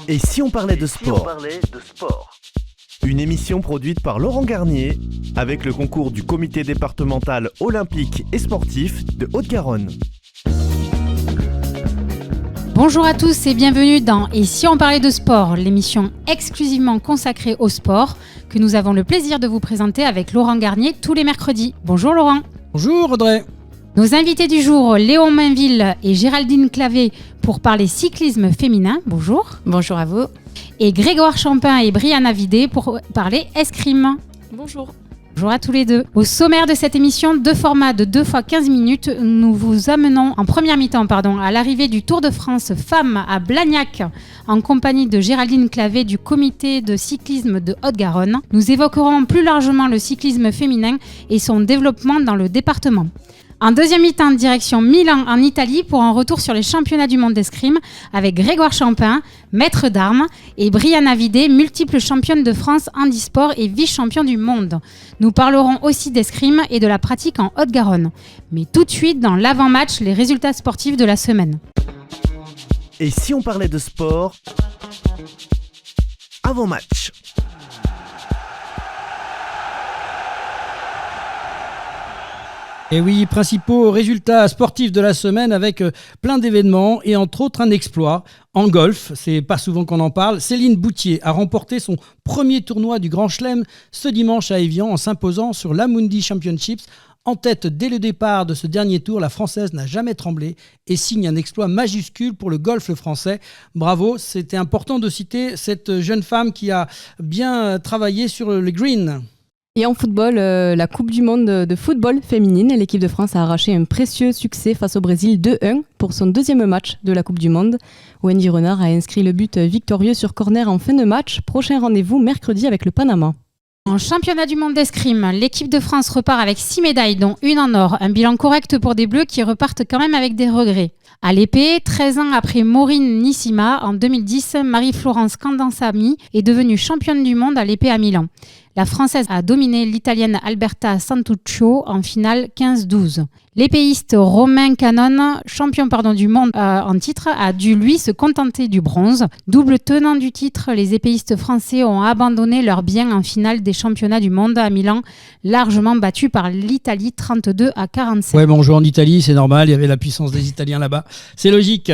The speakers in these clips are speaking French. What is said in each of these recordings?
Et si on parlait de sport? Une émission produite par Laurent Garnier avec le concours du comité départemental olympique et sportif de Haute-Garonne. Bonjour à tous et bienvenue dans Et si on parlait de sport, l'émission exclusivement consacrée au sport que nous avons le plaisir de vous présenter avec Laurent Garnier tous les mercredis. Bonjour Laurent. Bonjour Audrey. Nos invités du jour, Léon Mainville et Géraldine Clavé pour parler cyclisme féminin. Bonjour. Bonjour à vous. Et Grégoire Champin et Brianna Vidé pour parler escrime. Bonjour. Bonjour à tous les deux. Au sommaire de cette émission, deux formats de 2 fois 15 minutes, nous vous amenons en première mi-temps à l'arrivée du Tour de France Femmes à Blagnac en compagnie de Géraldine Clavé du comité de cyclisme de Haute-Garonne. Nous évoquerons plus largement le cyclisme féminin et son développement dans le département. En deuxième mi-temps, direction Milan en Italie pour un retour sur les championnats du monde d'escrime avec Grégoire Champin, maître d'armes, et Brianna Vidé, multiple championne de France handisport et vice-champion du monde. Nous parlerons aussi d'escrime et de la pratique en Haute-Garonne. Mais tout de suite, dans l'avant-match, les résultats sportifs de la semaine. Et si on parlait de sport? Avant-match. Et oui, principaux résultats sportifs de la semaine avec plein d'événements et entre autres un exploit. En golf, c'est pas souvent qu'on en parle, Céline Boutier a remporté son premier tournoi du Grand Chelem ce dimanche à Évian en s'imposant sur l'Amundi Championships. En tête dès le départ de ce dernier tour, la Française n'a jamais tremblé et signe un exploit majuscule pour le golf français. Bravo, c'était important de citer cette jeune femme qui a bien travaillé sur le green. Et en football, la Coupe du monde de football féminine, l'équipe de France a arraché un précieux succès face au Brésil 2-1 pour son deuxième match de la Coupe du monde. Wendy Renard a inscrit le but victorieux sur corner en fin de match. Prochain rendez-vous mercredi avec le Panama. En championnat du monde d'escrime, l'équipe de France repart avec 6 médailles, dont une en or. Un bilan correct pour des Bleus qui repartent quand même avec des regrets. À l'épée, 13 ans après Maureen Nissima, en 2010, Marie-Florence Candansami est devenue championne du monde à l'épée à Milan. La Française a dominé l'Italienne Alberta Santuccio en finale 15-12. L'épéiste Romain Canon, champion du monde en titre, a dû lui se contenter du bronze. Double tenant du titre, les épéistes français ont abandonné leur bien en finale des championnats du monde à Milan, largement battus par l'Italie 32-47. Ouais, bon, on joue en Italie, c'est normal, il y avait la puissance des Italiens là-bas, c'est logique.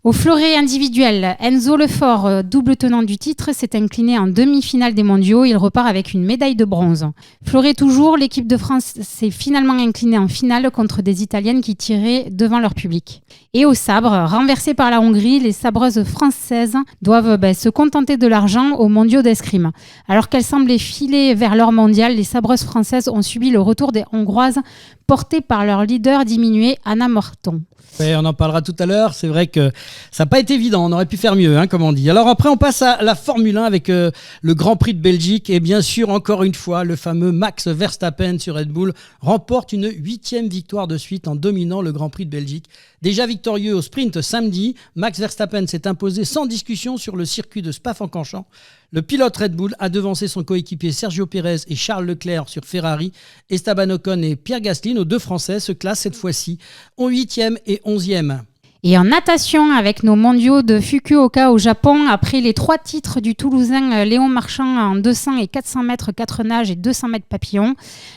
Au fleuret individuel, Enzo Lefort, double tenant du titre, s'est incliné en demi-finale des mondiaux. Il repart avec une médaille de bronze. Fleuret toujours, l'équipe de France s'est finalement inclinée en finale contre des Italiennes qui tiraient devant leur public. Et au sabre, renversées par la Hongrie, les sabreuses françaises doivent se contenter de l'argent aux mondiaux d'escrime. Alors qu'elles semblaient filer vers l'or mondial, les sabreuses françaises ont subi le retour des Hongroises portées par leur leader diminué, Anna Morton. Ouais, on en parlera tout à l'heure, c'est vrai que ça n'a pas été évident, on aurait pu faire mieux, comme on dit. Alors après on passe à la Formule 1 avec le Grand Prix de Belgique et bien sûr encore une fois le fameux Max Verstappen sur Red Bull remporte une 8e victoire de suite en dominant le Grand Prix de Belgique. Déjà victorieux au sprint samedi, Max Verstappen s'est imposé sans discussion sur le circuit de Spa-Francorchamps. Le pilote Red Bull a devancé son coéquipier Sergio Pérez et Charles Leclerc sur Ferrari. Esteban Ocon et Pierre Gasly, nos deux Français, se classent cette fois-ci en 8e et 11e. Et en natation, avec nos mondiaux de Fukuoka au Japon, après les 3 titres du Toulousain Léon Marchand en 200 et 400 mètres 4 nages et 200 mètres papillon,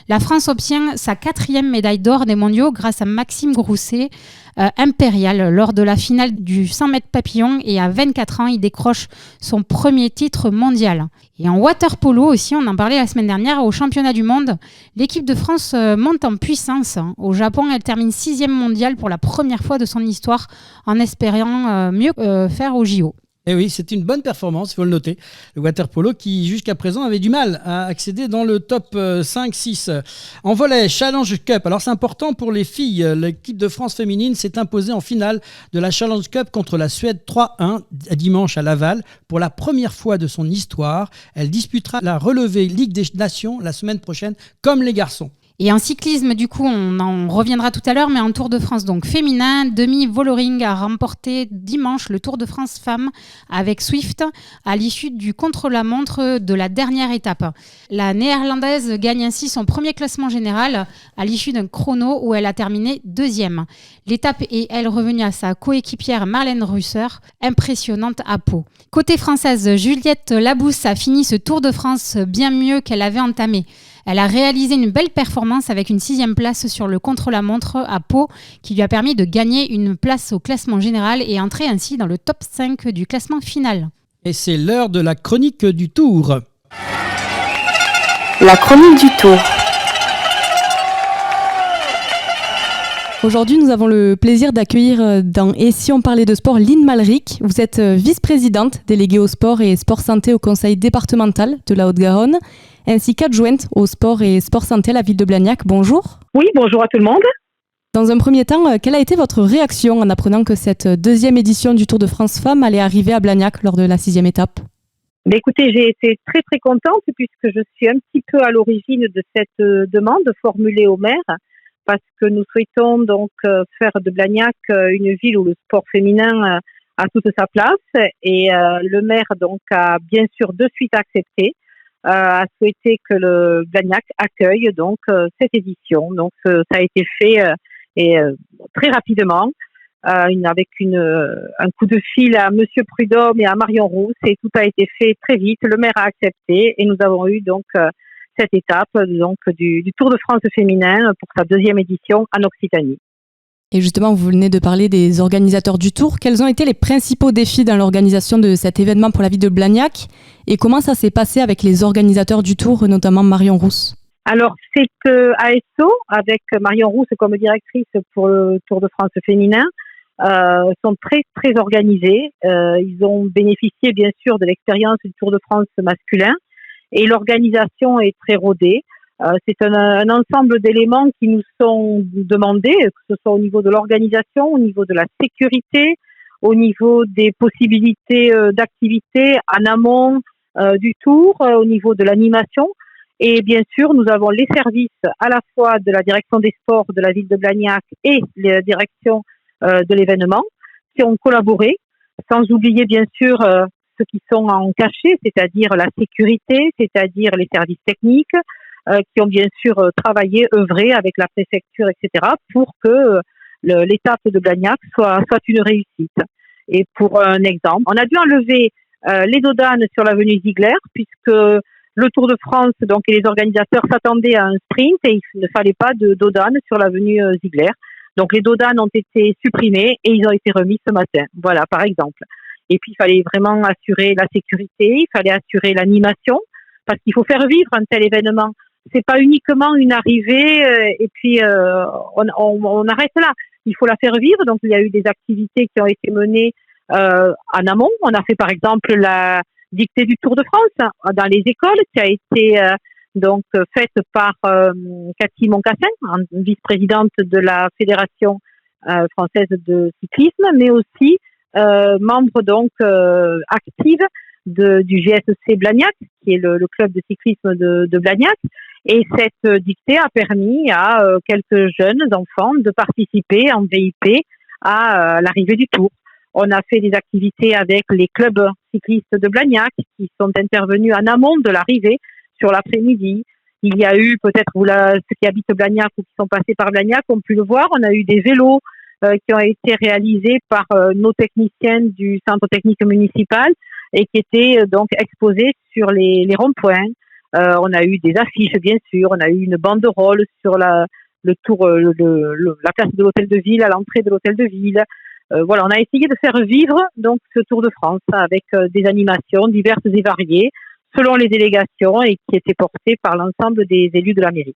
la France obtient sa 4e médaille d'or des mondiaux grâce à Maxime Grousset, impérial lors de la finale du 100 mètres papillon, et à 24 ans, il décroche son premier titre mondial. Et en water-polo aussi, on en parlait la semaine dernière, au championnat du monde, l'équipe de France monte en puissance. Au Japon, elle termine 6e mondiale pour la première fois de son histoire, en espérant mieux faire au JO. Et oui, c'est une bonne performance, il faut le noter. Le water-polo qui, jusqu'à présent, avait du mal à accéder dans le top 5-6. En volley, Challenge Cup. Alors, c'est important pour les filles. L'équipe de France féminine s'est imposée en finale de la Challenge Cup contre la Suède 3-1 dimanche à Laval. Pour la première fois de son histoire, elle disputera la relevée Ligue des Nations la semaine prochaine, comme les garçons. Et en cyclisme, du coup, on en reviendra tout à l'heure, mais en Tour de France donc féminin, Demi Vollering a remporté dimanche le Tour de France femmes avec Swift à l'issue du contre-la-montre de la dernière étape. La néerlandaise gagne ainsi son premier classement général à l'issue d'un chrono où elle a terminé 2e. L'étape est, elle, revenue à sa coéquipière Marlène Russer, impressionnante à Pau. Côté française, Juliette Labousse a fini ce Tour de France bien mieux qu'elle avait entamé. Elle a réalisé une belle performance avec une 6e place sur le contre-la-montre à Pau qui lui a permis de gagner une place au classement général et entrer ainsi dans le top 5 du classement final. Et c'est l'heure de la chronique du Tour. La chronique du Tour. Aujourd'hui, nous avons le plaisir d'accueillir dans Et si on parlait de sport, Lynn Malric. Vous êtes vice-présidente déléguée au sport et sport santé au conseil départemental de la Haute-Garonne, ainsi qu'adjointe au sport et sport santé à la ville de Blagnac. Bonjour. Oui, bonjour à tout le monde. Dans un premier temps, quelle a été votre réaction en apprenant que cette 2e édition du Tour de France Femmes allait arriver à Blagnac lors de la 6e étape ? Écoutez, j'ai été très très contente puisque je suis un petit peu à l'origine de cette demande formulée au maire, parce que nous souhaitons donc faire de Blagnac une ville où le sport féminin a toute sa place, et le maire donc a bien sûr de suite accepté, a souhaité que le Blagnac accueille donc cette édition. Donc ça a été fait très rapidement, avec un coup de fil à Monsieur Prudhomme et à Marion Rousse, et tout a été fait très vite. Le maire a accepté et nous avons eu donc cette étape donc du Tour de France féminin pour sa 2e édition en Occitanie. Et justement, vous venez de parler des organisateurs du Tour. Quels ont été les principaux défis dans l'organisation de cet événement pour la ville de Blagnac, et comment ça s'est passé avec les organisateurs du Tour, notamment Marion Rousse ? Alors, c'est ASO, avec Marion Rousse comme directrice pour le Tour de France féminin, sont très, très organisés. Ils ont bénéficié, bien sûr, de l'expérience du Tour de France masculin, et l'organisation est très rodée. C'est un ensemble d'éléments qui nous sont demandés, que ce soit au niveau de l'organisation, au niveau de la sécurité, au niveau des possibilités d'activité en amont du Tour, au niveau de l'animation. Et bien sûr, nous avons les services à la fois de la direction des sports de la ville de Blagnac et la direction de l'événement qui ont collaboré, sans oublier bien sûr ceux qui sont en cachet, c'est-à-dire la sécurité, c'est-à-dire les services techniques, qui ont bien sûr travaillé, œuvré avec la préfecture, etc., pour que l'étape de Blagnac soit une réussite. Et pour un exemple, on a dû enlever les dodanes sur l'avenue Ziegler, puisque le Tour de France donc, et les organisateurs s'attendaient à un sprint et il ne fallait pas de dodanes sur l'avenue Ziegler. Donc les dodanes ont été supprimés et ils ont été remis ce matin. Voilà, par exemple. Et puis il fallait vraiment assurer la sécurité, il fallait assurer l'animation, parce qu'il faut faire vivre un tel événement. C'est pas uniquement une arrivée et puis on arrête là. Il faut la faire vivre. Donc il y a eu des activités qui ont été menées en amont. On a fait par exemple la dictée du Tour de France dans les écoles, qui a été donc faite par Cathy Moncassin, vice-présidente de la Fédération française de cyclisme, mais aussi membre donc active du GSC Blagnac, qui est le club de cyclisme de Blagnac. Et cette dictée a permis à quelques jeunes enfants de participer en VIP à l'arrivée du Tour. On a fait des activités avec les clubs cyclistes de Blagnac qui sont intervenus en amont de l'arrivée sur l'après-midi. Il y a eu, peut-être ceux qui habitent Blagnac ou qui sont passés par Blagnac ont pu le voir, on a eu des vélos qui ont été réalisés par nos techniciennes du centre technique municipal et qui étaient donc exposés sur les ronds-points. On a eu des affiches, bien sûr, on a eu une banderole sur la place de l'hôtel de ville, à l'entrée de l'hôtel de ville. Voilà, on a essayé de faire vivre donc ce Tour de France avec des animations diverses et variées selon les délégations et qui étaient portées par l'ensemble des élus de la mairie.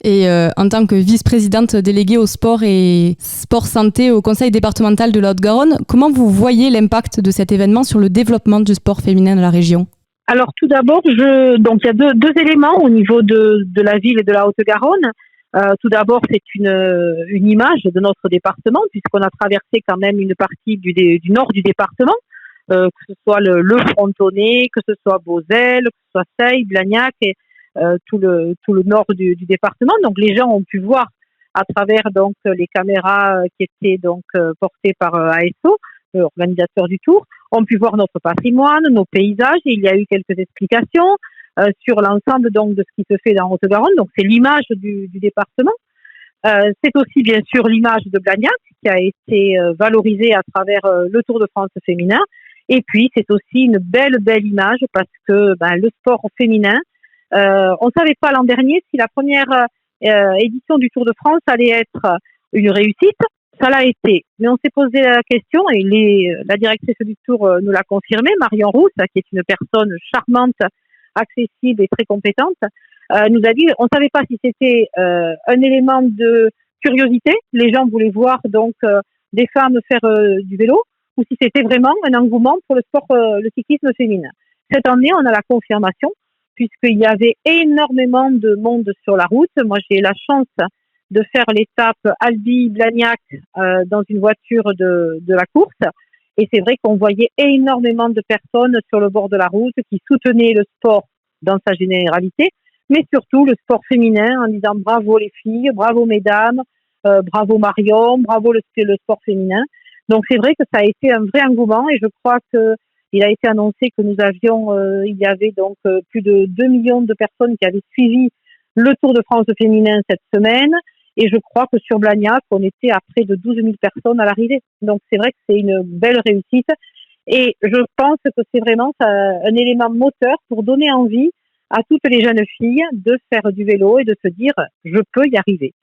Et en tant que vice-présidente déléguée au sport et sport santé au conseil départemental de la Haute-Garonne, comment vous voyez l'impact de cet événement sur le développement du sport féminin dans la région ? Alors tout d'abord, donc il y a deux éléments au niveau de la ville et de la Haute-Garonne. Tout d'abord, c'est une image de notre département, puisqu'on a traversé quand même une partie du nord du département, que ce soit le Frontonnet, que ce soit Beauzelle, que ce soit Seille, Blagnac. Et tout le nord du département. Donc les gens ont pu voir à travers donc les caméras qui étaient donc portées par ASO, organisateur du tour, ont pu voir notre patrimoine, nos paysages. Et il y a eu quelques explications sur l'ensemble donc de ce qui se fait dans Haute-Garonne. Donc c'est l'image du département. C'est aussi bien sûr l'image de Blagnac qui a été valorisée à travers le Tour de France féminin. Et puis c'est aussi une belle image parce que le sport féminin, on savait pas l'an dernier si la première édition du Tour de France allait être une réussite. Ça l'a été, mais on s'est posé la question et la directrice du Tour nous l'a confirmé, Marion Rousse, qui est une personne charmante, accessible et très compétente, nous a dit on savait pas si c'était un élément de curiosité, les gens voulaient voir donc des femmes faire du vélo, ou si c'était vraiment un engouement pour le sport, le cyclisme féminin. Cette année, on a la confirmation, puisqu'il y avait énormément de monde sur la route. Moi, j'ai la chance de faire l'étape Albi-Blagnac dans une voiture de la course. Et c'est vrai qu'on voyait énormément de personnes sur le bord de la route qui soutenaient le sport dans sa généralité, mais surtout le sport féminin en disant bravo les filles, bravo mesdames, bravo Marion, bravo le sport féminin. Donc c'est vrai que ça a été un vrai engouement et je crois que il a été annoncé que nous avions, il y avait donc plus de 2 millions de personnes qui avaient suivi le Tour de France féminin cette semaine. Et je crois que sur Blagnac, on était à près de 12 000 personnes à l'arrivée. Donc c'est vrai que c'est une belle réussite. Et je pense que c'est vraiment un élément moteur pour donner envie à toutes les jeunes filles de faire du vélo et de se dire « je peux y arriver ».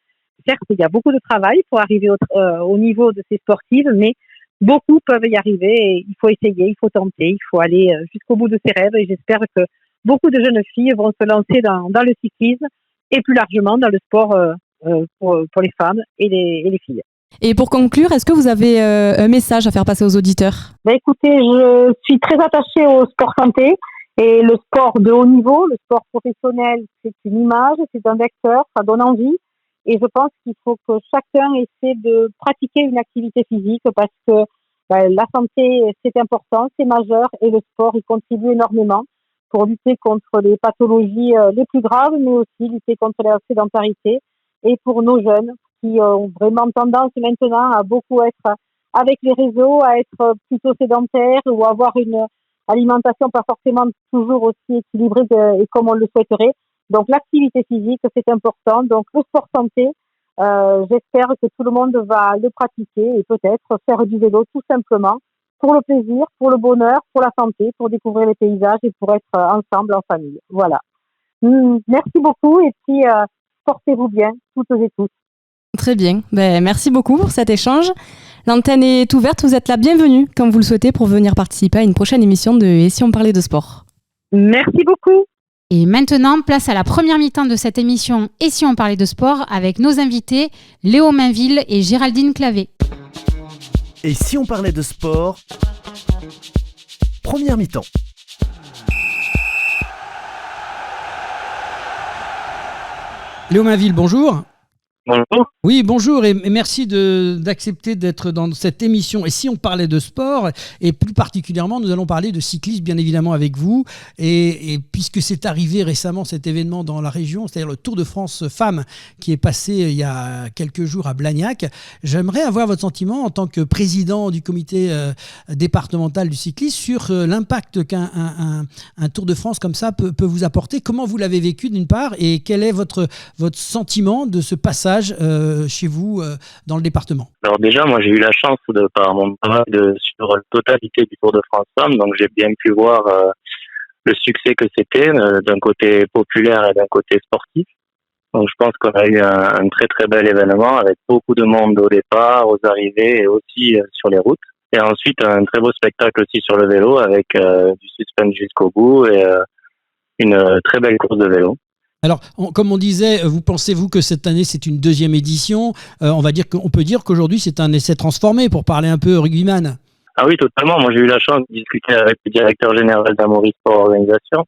Certes, il y a beaucoup de travail pour arriver au niveau de ces sportives, mais beaucoup peuvent y arriver et il faut essayer, il faut tenter, il faut aller jusqu'au bout de ses rêves. Et j'espère que beaucoup de jeunes filles vont se lancer dans le cyclisme et plus largement dans le sport pour les femmes et les filles. Et pour conclure, est-ce que vous avez un message à faire passer aux auditeurs ? Écoutez, je suis très attachée au sport santé et le sport de haut niveau, le sport professionnel, c'est une image, c'est un vecteur, ça donne envie. Et je pense qu'il faut que chacun essaie de pratiquer une activité physique parce que la santé, c'est important, c'est majeur et le sport, il contribue énormément pour lutter contre les pathologies les plus graves, mais aussi lutter contre la sédentarité. Et pour nos jeunes qui ont vraiment tendance maintenant à beaucoup être avec les réseaux, à être plutôt sédentaires ou avoir une alimentation pas forcément toujours aussi équilibrée et comme on le souhaiterait. Donc l'activité physique, c'est important. Donc le sport santé, j'espère que tout le monde va le pratiquer et peut-être faire du vélo tout simplement pour le plaisir, pour le bonheur, pour la santé, pour découvrir les paysages et pour être ensemble en famille. Voilà. Merci beaucoup et puis portez-vous bien, toutes et tous. Très bien. Merci beaucoup pour cet échange. L'antenne est ouverte. Vous êtes la bienvenue, comme vous le souhaitez, pour venir participer à une prochaine émission de Et si on parlait de sport. Merci beaucoup. Et maintenant, place à la première mi-temps de cette émission Et si on parlait de sport avec nos invités Léo Mainville et Géraldine Clavé. Et si on parlait de sport, première mi-temps. Léo Mainville, bonjour. Bonjour. Oui, bonjour et merci d'accepter d'être dans cette émission. Et si on parlait de sport, et plus particulièrement, nous allons parler de cyclisme, bien évidemment, avec vous. Et puisque c'est arrivé récemment, cet événement dans la région, c'est-à-dire le Tour de France Femmes, qui est passé il y a quelques jours à Blagnac, j'aimerais avoir votre sentiment en tant que président du comité départemental du cyclisme sur l'impact qu'un Tour de France comme ça peut vous apporter. Comment vous l'avez vécu d'une part, et quel est votre sentiment de ce passage chez vous dans le département? Alors déjà, moi j'ai eu la chance par mon travail sur la totalité du Tour de France Femmes, donc j'ai bien pu voir le succès que c'était d'un côté populaire et d'un côté sportif. Donc je pense qu'on a eu un très très bel événement avec beaucoup de monde au départ, aux arrivées et aussi sur les routes. Et ensuite un très beau spectacle aussi sur le vélo avec du suspense jusqu'au bout et une très belle course de vélo. Alors, comme on disait, pensez-vous que cette année c'est une deuxième édition? On peut dire qu'aujourd'hui c'est un essai transformé, pour parler un peu rugbyman. Ah oui, totalement. Moi j'ai eu la chance de discuter avec le directeur général d'Amaury Sport Organisation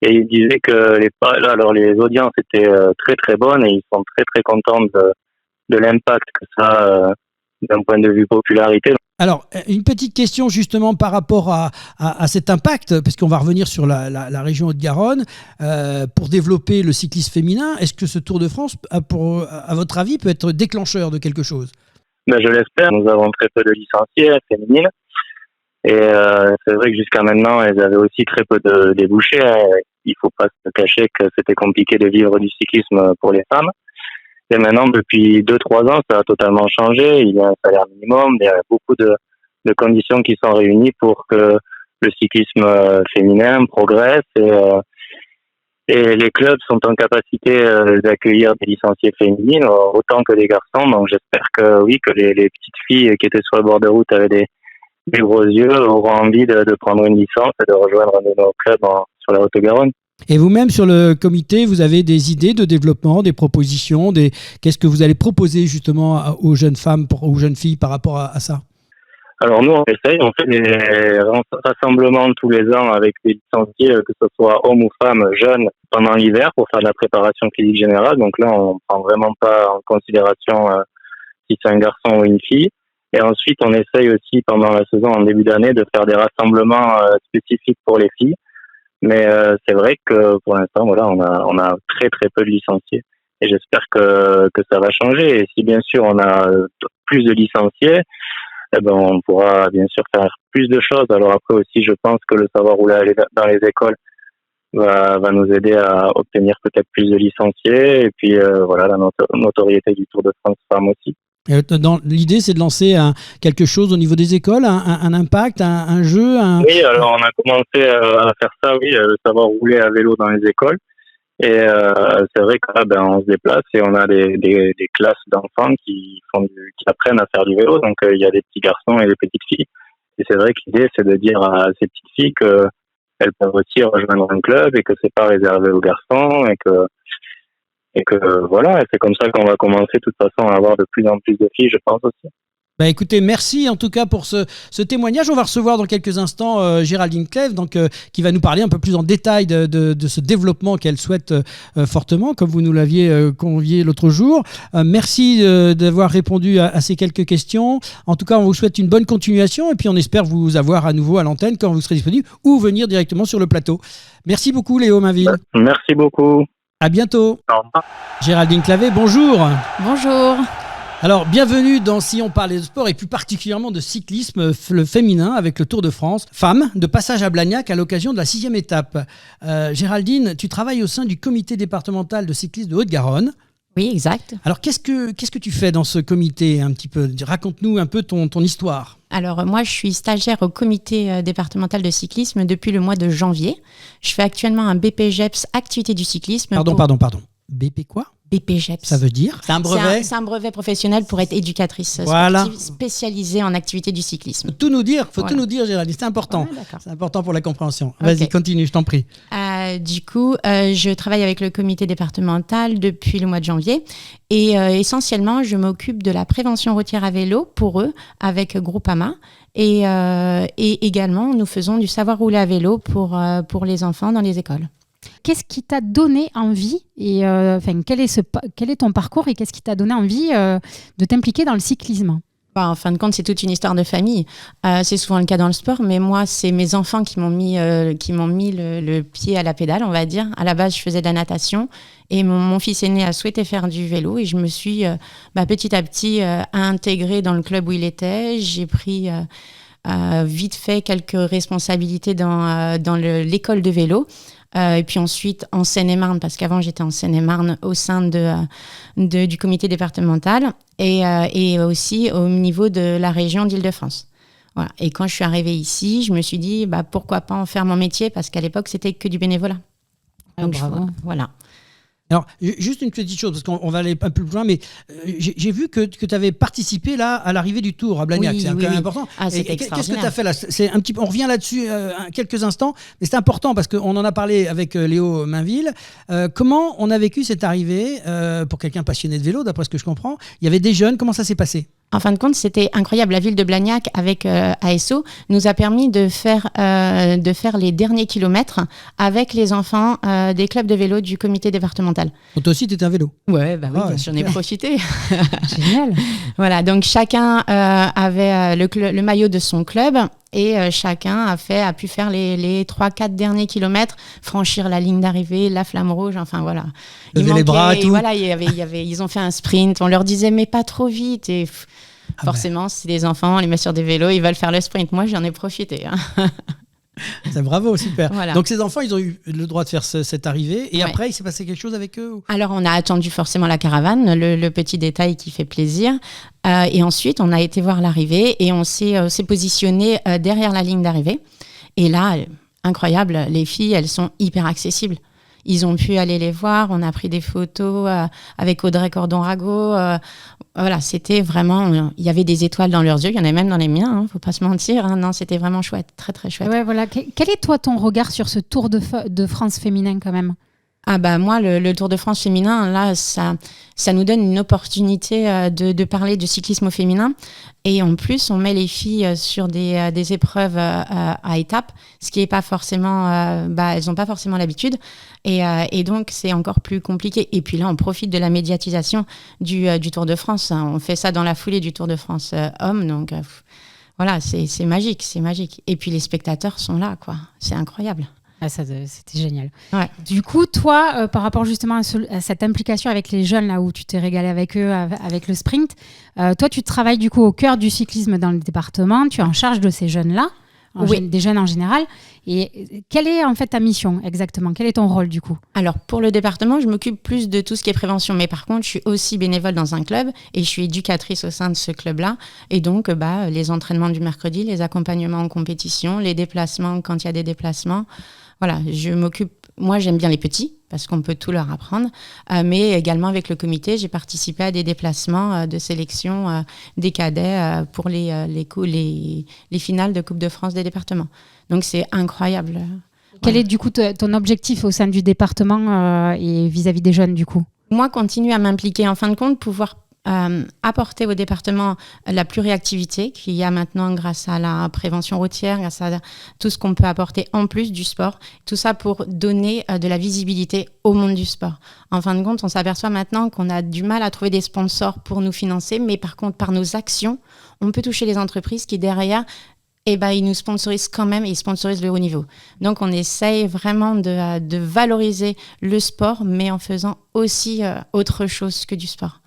et il disait que les audiences étaient très très bonnes et ils sont très très contents de l'impact que ça a d'un point de vue popularité. Alors, une petite question justement par rapport à cet impact, parce qu'on va revenir sur la région Haute-Garonne, pour développer le cyclisme féminin. Est-ce que ce Tour de France, à votre avis, peut être déclencheur de quelque chose ? Ben, je l'espère. Nous avons très peu de licenciés féminines. Et c'est vrai que jusqu'à maintenant, elles avaient aussi très peu de débouchés. Il faut pas se cacher que c'était compliqué de vivre du cyclisme pour les femmes. Et maintenant, depuis 2-3 ans, ça a totalement changé. Il y a un salaire minimum, il y a beaucoup de conditions qui sont réunies pour que le cyclisme féminin progresse. Et les clubs sont en capacité d'accueillir des licenciés féminines autant que des garçons. Donc j'espère que oui, que les petites filles qui étaient sur le bord de route avaient des gros yeux auront envie de prendre une licence et de rejoindre un de nos clubs sur la Haute-Garonne. Et vous-même, sur le comité, vous avez des idées de développement, des propositions, qu'est-ce que vous allez proposer justement aux jeunes femmes, aux jeunes filles par rapport à ça ? Alors nous, on fait des rassemblements tous les ans avec des licenciés, que ce soit hommes ou femmes, jeunes, pendant l'hiver pour faire de la préparation physique générale. Donc là, on prend vraiment pas en considération si c'est un garçon ou une fille. Et ensuite, on essaye aussi pendant la saison, en début d'année, de faire des rassemblements spécifiques pour les filles. Mais c'est vrai que pour l'instant, voilà, on a très très peu de licenciés. Et j'espère que ça va changer. Et si bien sûr on a plus de licenciés, eh ben on pourra bien sûr faire plus de choses. Alors après aussi, je pense que le savoir rouler dans les écoles va nous aider à obtenir peut-être plus de licenciés. Et puis voilà, la notoriété du Tour de France Femmes aussi. L'idée, c'est de lancer quelque chose au niveau des écoles, un impact, un jeu. Oui, alors on a commencé à faire ça, oui, savoir rouler à vélo dans les écoles. Et c'est vrai que là, on se déplace et on a des classes d'enfants qui apprennent à faire du vélo. Donc il y a des petits garçons et des petites filles. Et c'est vrai que l'idée, c'est de dire à ces petites filles qu'elles peuvent aussi rejoindre un club et que c'est pas réservé aux garçons et que voilà, c'est comme ça qu'on va commencer de toute façon à avoir de plus en plus de filles, je pense aussi. Écoutez, merci en tout cas pour ce témoignage. On va recevoir dans quelques instants Géraldine Clèves, qui va nous parler un peu plus en détail de ce développement qu'elle souhaite fortement, comme vous nous l'aviez convié l'autre jour. Merci d'avoir répondu à ces quelques questions. En tout cas, on vous souhaite une bonne continuation et puis on espère vous avoir à nouveau à l'antenne quand vous serez disponible ou venir directement sur le plateau. Merci beaucoup Léo Mainville. Merci beaucoup. À bientôt. Au revoir. Géraldine Clavet, bonjour. Bonjour. Alors, bienvenue dans Si on parlait de sport et plus particulièrement de cyclisme le féminin avec le Tour de France. Femmes, de passage à Blagnac à l'occasion de la 6e étape. Géraldine, tu travailles au sein du comité départemental de cyclisme de Haute-Garonne. Oui, exact. Alors, qu'est-ce que tu fais dans ce comité un petit peu ? Raconte-nous un peu ton histoire. Alors moi, je suis stagiaire au comité départemental de cyclisme depuis le mois de janvier. Je fais actuellement un BPGEPS activité du cyclisme. Pardon. BP quoi ? BPGEPS. Ça veut dire ? C'est un brevet ? C'est un brevet professionnel pour être éducatrice sportive spécialisée en activité du cyclisme. Faut tout nous dire, Géraldine, c'est important. Ouais, c'est important pour la compréhension. Okay. Vas-y, continue, je t'en prie. Du coup, je travaille avec le comité départemental depuis le mois de janvier et essentiellement, je m'occupe de la prévention routière à vélo pour eux avec Groupama et également, nous faisons du savoir rouler à vélo pour les enfants dans les écoles. Qu'est-ce qui t'a donné envie et quel est ton parcours et qu'est-ce qui t'a donné envie de t'impliquer dans le cyclisme ? En fin de compte, c'est toute une histoire de famille. C'est souvent le cas dans le sport, mais moi, c'est mes enfants qui m'ont mis le pied à la pédale, on va dire. À la base, je faisais de la natation et mon fils aîné a souhaité faire du vélo et je me suis petit à petit intégrée dans le club où il était. J'ai pris vite fait quelques responsabilités dans l'école de vélo. Et puis ensuite en Seine-et-Marne, parce qu'avant j'étais en Seine-et-Marne au sein du comité départemental et aussi au niveau de la région d'Île-de-France. Voilà. Et quand je suis arrivée ici, je me suis dit pourquoi pas en faire mon métier, parce qu'à l'époque c'était que du bénévolat. Donc voilà. Alors, juste une petite chose, parce qu'on va aller un peu plus loin, mais j'ai vu que tu avais participé là à l'arrivée du Tour à Blagnac. Oui, c'est quand même important. C'est extraordinaire. Qu'est-ce que tu as fait là ? C'est un petit peu, on revient là-dessus quelques instants, mais c'est important parce qu'on en a parlé avec Léo Mainville. Comment on a vécu cette arrivée pour quelqu'un passionné de vélo, d'après ce que je comprends ? Il y avait des jeunes, comment ça s'est passé ? En fin de compte, c'était incroyable. La ville de Blagnac, avec ASO, nous a permis de faire les derniers kilomètres avec les enfants des clubs de vélo du comité départemental. Donc toi aussi, tu étais à vélo? Ouais, bah oui, j'en ai profité. Génial. Voilà, donc chacun avait le maillot de son club et chacun a pu faire les 3-4 derniers kilomètres, franchir la ligne d'arrivée, la flamme rouge, enfin voilà. Lever les bras et tout. Voilà, ils ont fait un sprint, on leur disait mais pas trop vite et forcément, si les enfants, on les met sur des vélos, ils veulent faire le sprint. Moi, j'en ai profité. C'est bravo, super. Voilà. Donc ces enfants, ils ont eu le droit de faire cette arrivée et après, il s'est passé quelque chose avec eux? Alors, on a attendu forcément la caravane, le petit détail qui fait plaisir. Et ensuite, on a été voir l'arrivée et on s'est positionné derrière la ligne d'arrivée. Et là, incroyable, les filles, elles sont hyper accessibles. Ils ont pu aller les voir, on a pris des photos avec Audrey Cordon-Rago. Voilà, c'était vraiment... Il y avait des étoiles dans leurs yeux, il y en avait même dans les miens, faut pas se mentir. Non, c'était vraiment chouette, très très chouette. Ouais, voilà. Quel est toi ton regard sur ce Tour de France féminin quand même? Ah bah moi, le Tour de France féminin, là, ça nous donne une opportunité de parler de cyclisme au féminin. Et en plus, on met les filles sur des épreuves à étapes, ce qui est pas forcément... elles n'ont pas forcément l'habitude. Et donc, c'est encore plus compliqué. Et puis là, on profite de la médiatisation du Tour de France. On fait ça dans la foulée du Tour de France homme. Donc, voilà, c'est magique, c'est magique. Et puis, les spectateurs sont là, quoi. C'est incroyable. Ah, ça, c'était génial. Ouais. Du coup, toi, par rapport justement à cette implication avec les jeunes, là où tu t'es régalé avec eux, avec le sprint, toi, tu travailles du coup au cœur du cyclisme dans le département, tu es en charge de ces jeunes-là, des jeunes en général. Et quelle est en fait ta mission exactement? Quel est ton rôle du coup? Alors, pour le département, je m'occupe plus de tout ce qui est prévention. Mais par contre, je suis aussi bénévole dans un club et je suis éducatrice au sein de ce club-là. Et donc, les entraînements du mercredi, les accompagnements en compétition, les déplacements quand il y a des déplacements. Voilà, je m'occupe. Moi, j'aime bien les petits parce qu'on peut tout leur apprendre. Mais également avec le comité, j'ai participé à des déplacements de sélection des cadets pour les finales de Coupe de France des départements. Donc, c'est incroyable. Quel est du coup ton objectif au sein du département et vis-à-vis des jeunes du coup? Moi, continuer à m'impliquer, en fin de compte, pouvoir apporter au département la pluriactivité qu'il y a maintenant grâce à la prévention routière, grâce à tout ce qu'on peut apporter en plus du sport. Tout ça pour donner de la visibilité au monde du sport. En fin de compte, on s'aperçoit maintenant qu'on a du mal à trouver des sponsors pour nous financer, mais par contre, par nos actions, on peut toucher les entreprises qui, derrière, ils nous sponsorisent quand même et ils sponsorisent le haut niveau. Donc, on essaye vraiment de valoriser le sport, mais en faisant aussi autre chose que du sport.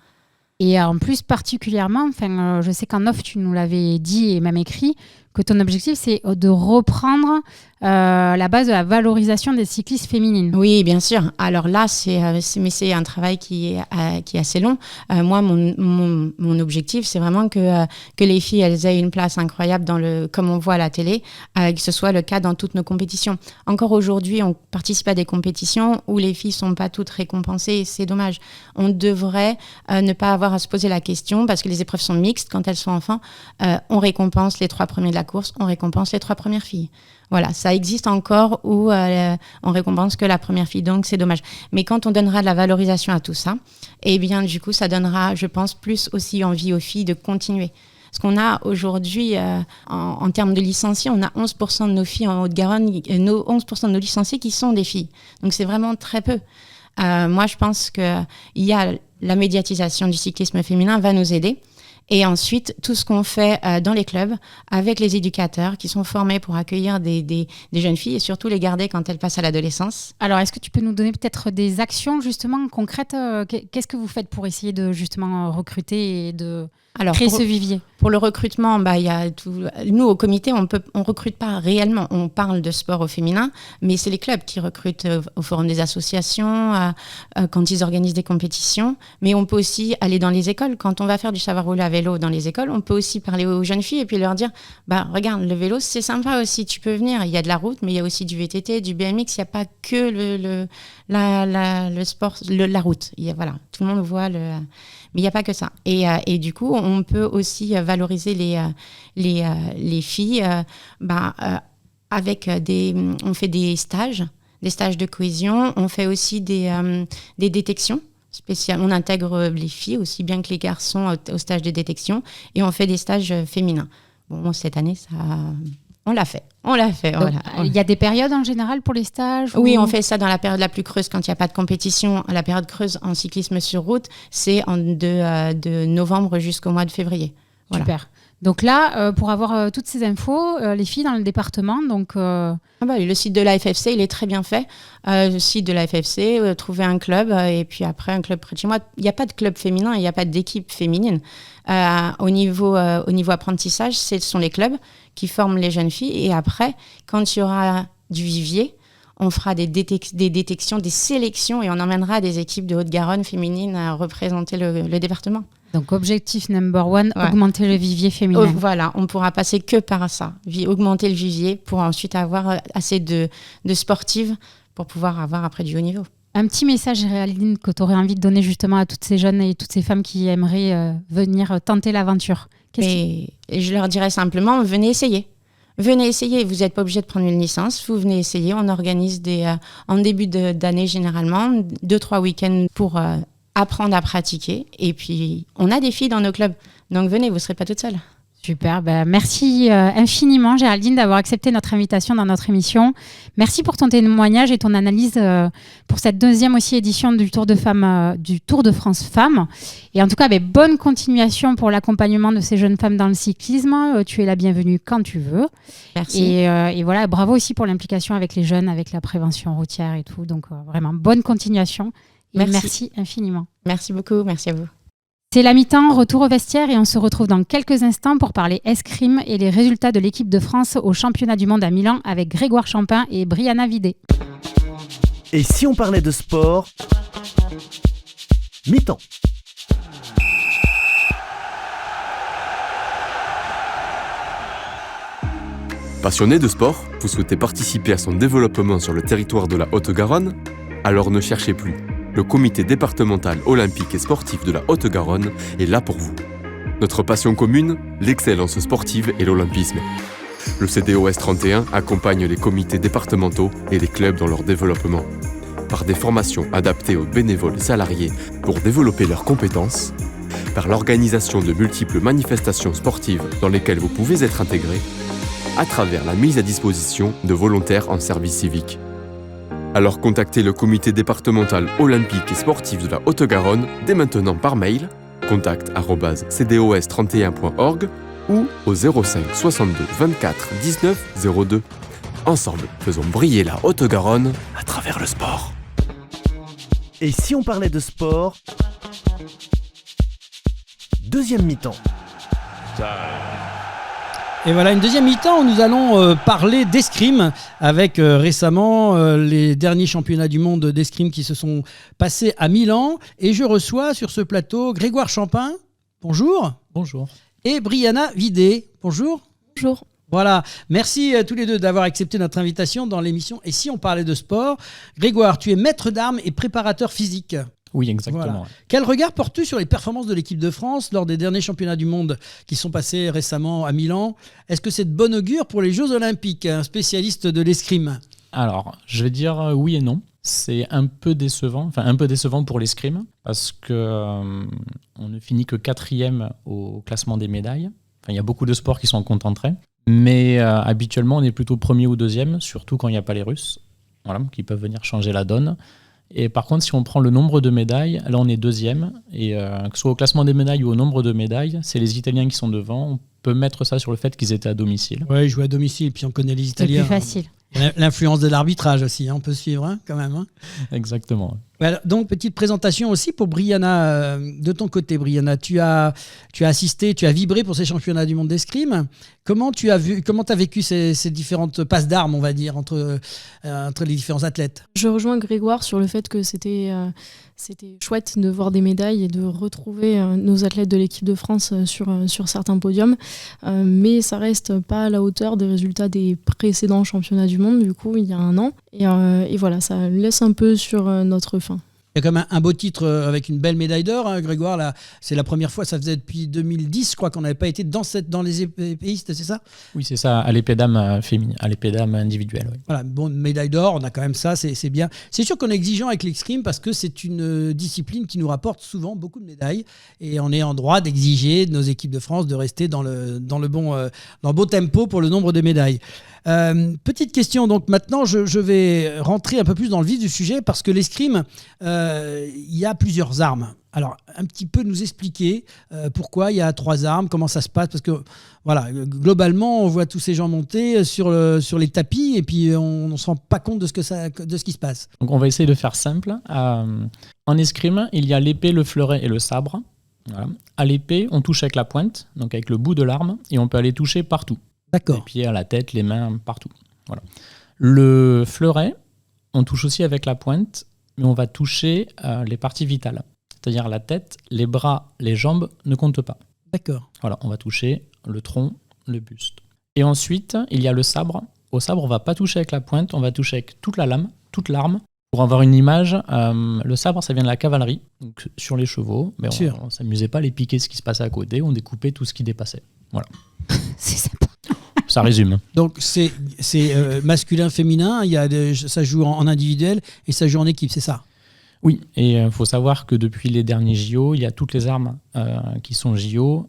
Et en plus, particulièrement, je sais qu'en off, tu nous l'avais dit et même écrit, que ton objectif, c'est de reprendre la base de la valorisation des cyclistes féminines. Oui, bien sûr. Alors là, c'est un travail qui est assez long. Moi, mon objectif, c'est vraiment que les filles, elles aient une place incroyable comme on voit à la télé, que ce soit le cas dans toutes nos compétitions. Encore aujourd'hui, on participe à des compétitions où les filles sont pas toutes récompensées et c'est dommage. On devrait ne pas avoir à se poser la question parce que les épreuves sont mixtes quand elles sont enfants. On récompense les 3 premiers de la course, on récompense les 3 premières filles. Voilà, ça existe encore où on récompense que la première fille, donc c'est dommage. Mais quand on donnera de la valorisation à tout ça, eh bien du coup, ça donnera, je pense, plus aussi envie aux filles de continuer. Parce qu'on a aujourd'hui, en termes de licenciés, on a 11% de nos filles en Haute-Garonne, 11% de nos licenciés qui sont des filles. Donc c'est vraiment très peu. Moi, je pense qu'il y a la médiatisation du cyclisme féminin va nous aider. Et ensuite, tout ce qu'on fait dans les clubs avec les éducateurs qui sont formés pour accueillir des jeunes filles et surtout les garder quand elles passent à l'adolescence. Alors, est-ce que tu peux nous donner peut-être des actions justement concrètes? Qu'est-ce que vous faites pour essayer de justement recruter et de créer ce vivier? Pour le recrutement, il y a tout. Nous, au comité, on recrute pas réellement. On parle de sport au féminin, mais c'est les clubs qui recrutent au forum des associations, quand ils organisent des compétitions. Mais on peut aussi aller dans les écoles. Quand on va faire du savoir rouler à vélo dans les écoles, on peut aussi parler aux jeunes filles et puis leur dire, regarde, le vélo, c'est sympa aussi. Tu peux venir. Il y a de la route, mais il y a aussi du VTT, du BMX. Il n'y a pas que le sport, la route. Voilà, tout le monde voit mais il n'y a pas que ça. Et du coup, on peut aussi valoriser les filles avec on fait des stages de cohésion. On fait aussi des détections On intègre les filles aussi bien que les garçons au stage de détection et on fait des stages féminins. Bon, cette année, on l'a fait. Donc, il y a des périodes en général pour les stages? Oui, on fait ça dans la période la plus creuse quand il n'y a pas de compétition. La période creuse en cyclisme sur route, c'est de novembre jusqu'au mois de février. Voilà. Super. Donc là, pour avoir toutes ces infos, les filles dans le département, donc... le site de la FFC, il est très bien fait. Le site de la FFC, trouver un club, et puis après un club près de chez moi. Il n'y a pas de club féminin, il n'y a pas d'équipe féminine. Au niveau apprentissage, ce sont les clubs qui forment les jeunes filles. Et après, quand il y aura du vivier, on fera des détections, des sélections, et on emmènera des équipes de Haute-Garonne féminines à représenter le département. Donc, objectif number one, augmenter le vivier féminin. Voilà, on ne pourra passer que par ça. Augmenter le vivier pour ensuite avoir assez de sportives pour pouvoir avoir après du haut niveau. Un petit message, Géraldine, que tu aurais envie de donner justement à toutes ces jeunes et toutes ces femmes qui aimeraient venir tenter l'aventure. Et je leur dirais simplement, venez essayer. Venez essayer, vous n'êtes pas obligé de prendre une licence, vous venez essayer. On organise en début d'année généralement 2-3 week-ends pour... apprendre à pratiquer, et puis on a des filles dans nos clubs, donc venez, vous ne serez pas toute seule. Super, merci infiniment Géraldine d'avoir accepté notre invitation dans notre émission. Merci pour ton témoignage et ton analyse pour cette deuxième aussi édition du Tour de France Femmes. Et en tout cas, bonne continuation pour l'accompagnement de ces jeunes femmes dans le cyclisme. Tu es la bienvenue quand tu veux. Merci. Et voilà, bravo aussi pour l'implication avec les jeunes, avec la prévention routière et tout. Donc vraiment, bonne continuation. Merci infiniment. Merci beaucoup, merci à vous. C'est la mi-temps, retour au vestiaire et on se retrouve dans quelques instants pour parler escrime et les résultats de l'équipe de France au championnat du monde à Milan avec Grégoire Champin et Brianna Vidé. Et si on parlait de sport, mi-temps. Passionné de sport, vous souhaitez participer à son développement sur le territoire de la Haute-Garonne? Alors ne cherchez plus. Le comité départemental olympique et sportif de la Haute-Garonne est là pour vous. Notre passion commune, l'excellence sportive et l'olympisme. Le CDOS 31 accompagne les comités départementaux et les clubs dans leur développement. Par des formations adaptées aux bénévoles et salariés pour développer leurs compétences, par l'organisation de multiples manifestations sportives dans lesquelles vous pouvez être intégré, à travers la mise à disposition de volontaires en service civique. Alors contactez le comité départemental olympique et sportif de la Haute-Garonne dès maintenant par mail contact@cdos31.org ou au 05 62 24 19 02. Ensemble, faisons briller la Haute-Garonne à travers le sport. Et si on parlait de sport, deuxième mi-temps. Et voilà, une deuxième mi-temps où nous allons parler d'escrime avec récemment les derniers championnats du monde d'escrime qui se sont passés à Milan. Et je reçois sur ce plateau Grégoire Champin. Bonjour. Bonjour. Et Brianna Vidé. Bonjour. Bonjour. Voilà, merci tous les deux d'avoir accepté notre invitation dans l'émission. Et si on parlait de sport, Grégoire, tu es maître d'armes et préparateur physique. Oui, exactement. Voilà. Quel regard portes-tu sur les performances de l'équipe de France lors des derniers championnats du monde qui sont passés récemment à Milan? Est-ce que c'est de bon augure pour les Jeux Olympiques, un spécialiste de l'escrime? Alors, je vais dire oui et non. C'est un peu décevant pour l'escrime parce que on ne finit que 4e au classement des médailles. Il y a beaucoup de sports qui sont concentrés, mais habituellement on est plutôt 1er ou 2e, surtout quand il n'y a pas les Russes, qui peuvent venir changer la donne. Et par contre, si on prend le nombre de médailles, là on est 2e. Et que ce soit au classement des médailles ou au nombre de médailles, c'est les Italiens qui sont devant. On peut mettre ça sur le fait qu'ils étaient à domicile. Oui, ils jouent à domicile, puis on connaît les Italiens. C'est plus facile. L'influence de l'arbitrage aussi, on peut suivre quand même. Exactement. Voilà, donc, petite présentation aussi pour Brianna. De ton côté, Brianna, tu as assisté, tu as vibré pour ces championnats du monde d'escrime. Comment tu as vécu ces différentes passes d'armes, on va dire, entre les différents athlètes? Je rejoins Grégoire sur le fait que c'était chouette de voir des médailles et de retrouver nos athlètes de l'équipe de France sur certains podiums. Mais ça reste pas à la hauteur des résultats des précédents championnats du monde, du coup, il y a un an. Et voilà, ça laisse un peu sur notre faim. Il y a quand même un beau titre avec une belle médaille d'or, hein, Grégoire. Là, c'est la première fois, ça faisait depuis 2010, je crois qu'on n'avait pas été dans les épéistes, c'est ça ? Oui, c'est ça, à l'épée d'âme féminine, à l'épée d'âme individuelle. Oui. Voilà, bon, médaille d'or, on a quand même ça, c'est bien. C'est sûr qu'on est exigeant avec l'escrime parce que c'est une discipline qui nous rapporte souvent beaucoup de médailles et on est en droit d'exiger de nos équipes de France de rester dans le beau tempo pour le nombre de médailles. Petite question, donc maintenant je vais rentrer un peu plus dans le vif du sujet parce que l'escrime, il y a plusieurs armes. Alors un petit peu nous expliquer pourquoi il y a 3 armes, comment ça se passe, parce que voilà, globalement on voit tous ces gens monter sur les tapis et puis on ne se rend pas compte de ce qui se passe. Donc on va essayer de faire simple. En escrime, il y a l'épée, le fleuret et le sabre. Voilà. À l'épée, on touche avec la pointe, donc avec le bout de l'arme, et on peut aller toucher partout. D'accord. Les pieds, à la tête, les mains, partout. Voilà. Le fleuret, on touche aussi avec la pointe, mais on va toucher les parties vitales. C'est-à-dire la tête, les bras, les jambes ne comptent pas. D'accord. Voilà, on va toucher le tronc, le buste. Et ensuite, il y a le sabre. Au sabre, on ne va pas toucher avec la pointe, on va toucher avec toute la lame, toute l'arme. Pour avoir une image, le sabre, ça vient de la cavalerie, donc sur les chevaux. Mais on ne s'amusait pas à les piquer ce qui se passait à côté, on découpait tout ce qui dépassait. Voilà. C'est sympa. Ça résume. Donc c'est masculin, féminin, ça joue en individuel et ça joue en équipe, c'est ça ? Oui, et il faut savoir que depuis les derniers JO, il y a toutes les armes qui sont JO,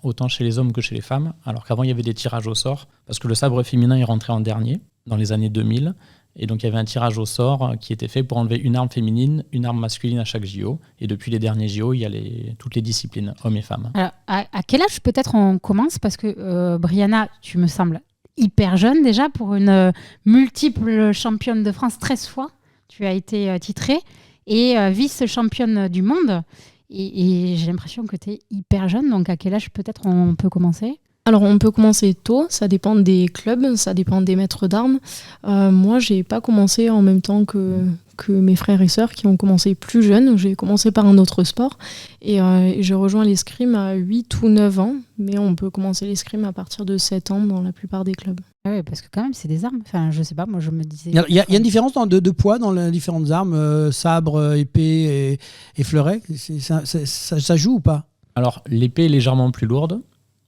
autant chez les hommes que chez les femmes, alors qu'avant il y avait des tirages au sort, parce que le sabre féminin est rentré en dernier, dans les années 2000, et donc il y avait un tirage au sort qui était fait pour enlever une arme féminine, une arme masculine à chaque JO, et depuis les derniers JO, il y a toutes les disciplines, hommes et femmes. Alors, à quel âge peut-être on commence ? Parce que Brianna, tu me sembles hyper jeune déjà, pour une multiple championne de France 13 fois, tu as été titrée, et vice-championne du monde, et j'ai l'impression que tu es hyper jeune, donc à quel âge peut-être on peut commencer ? Alors on peut commencer tôt, ça dépend des clubs, ça dépend des maîtres d'armes. Moi j'ai pas commencé en même temps que mes frères et sœurs qui ont commencé plus jeunes. J'ai commencé par un autre sport et j'ai rejoint l'escrime à 8 ou 9 ans, mais on peut commencer l'escrime à partir de 7 ans dans la plupart des clubs. Ah oui, parce que quand même c'est des armes, enfin je sais pas, moi je me disais... Il y a une différence de poids dans les différentes armes, sabre, épée et fleuret, ça joue ou pas ? Alors l'épée est légèrement plus lourde.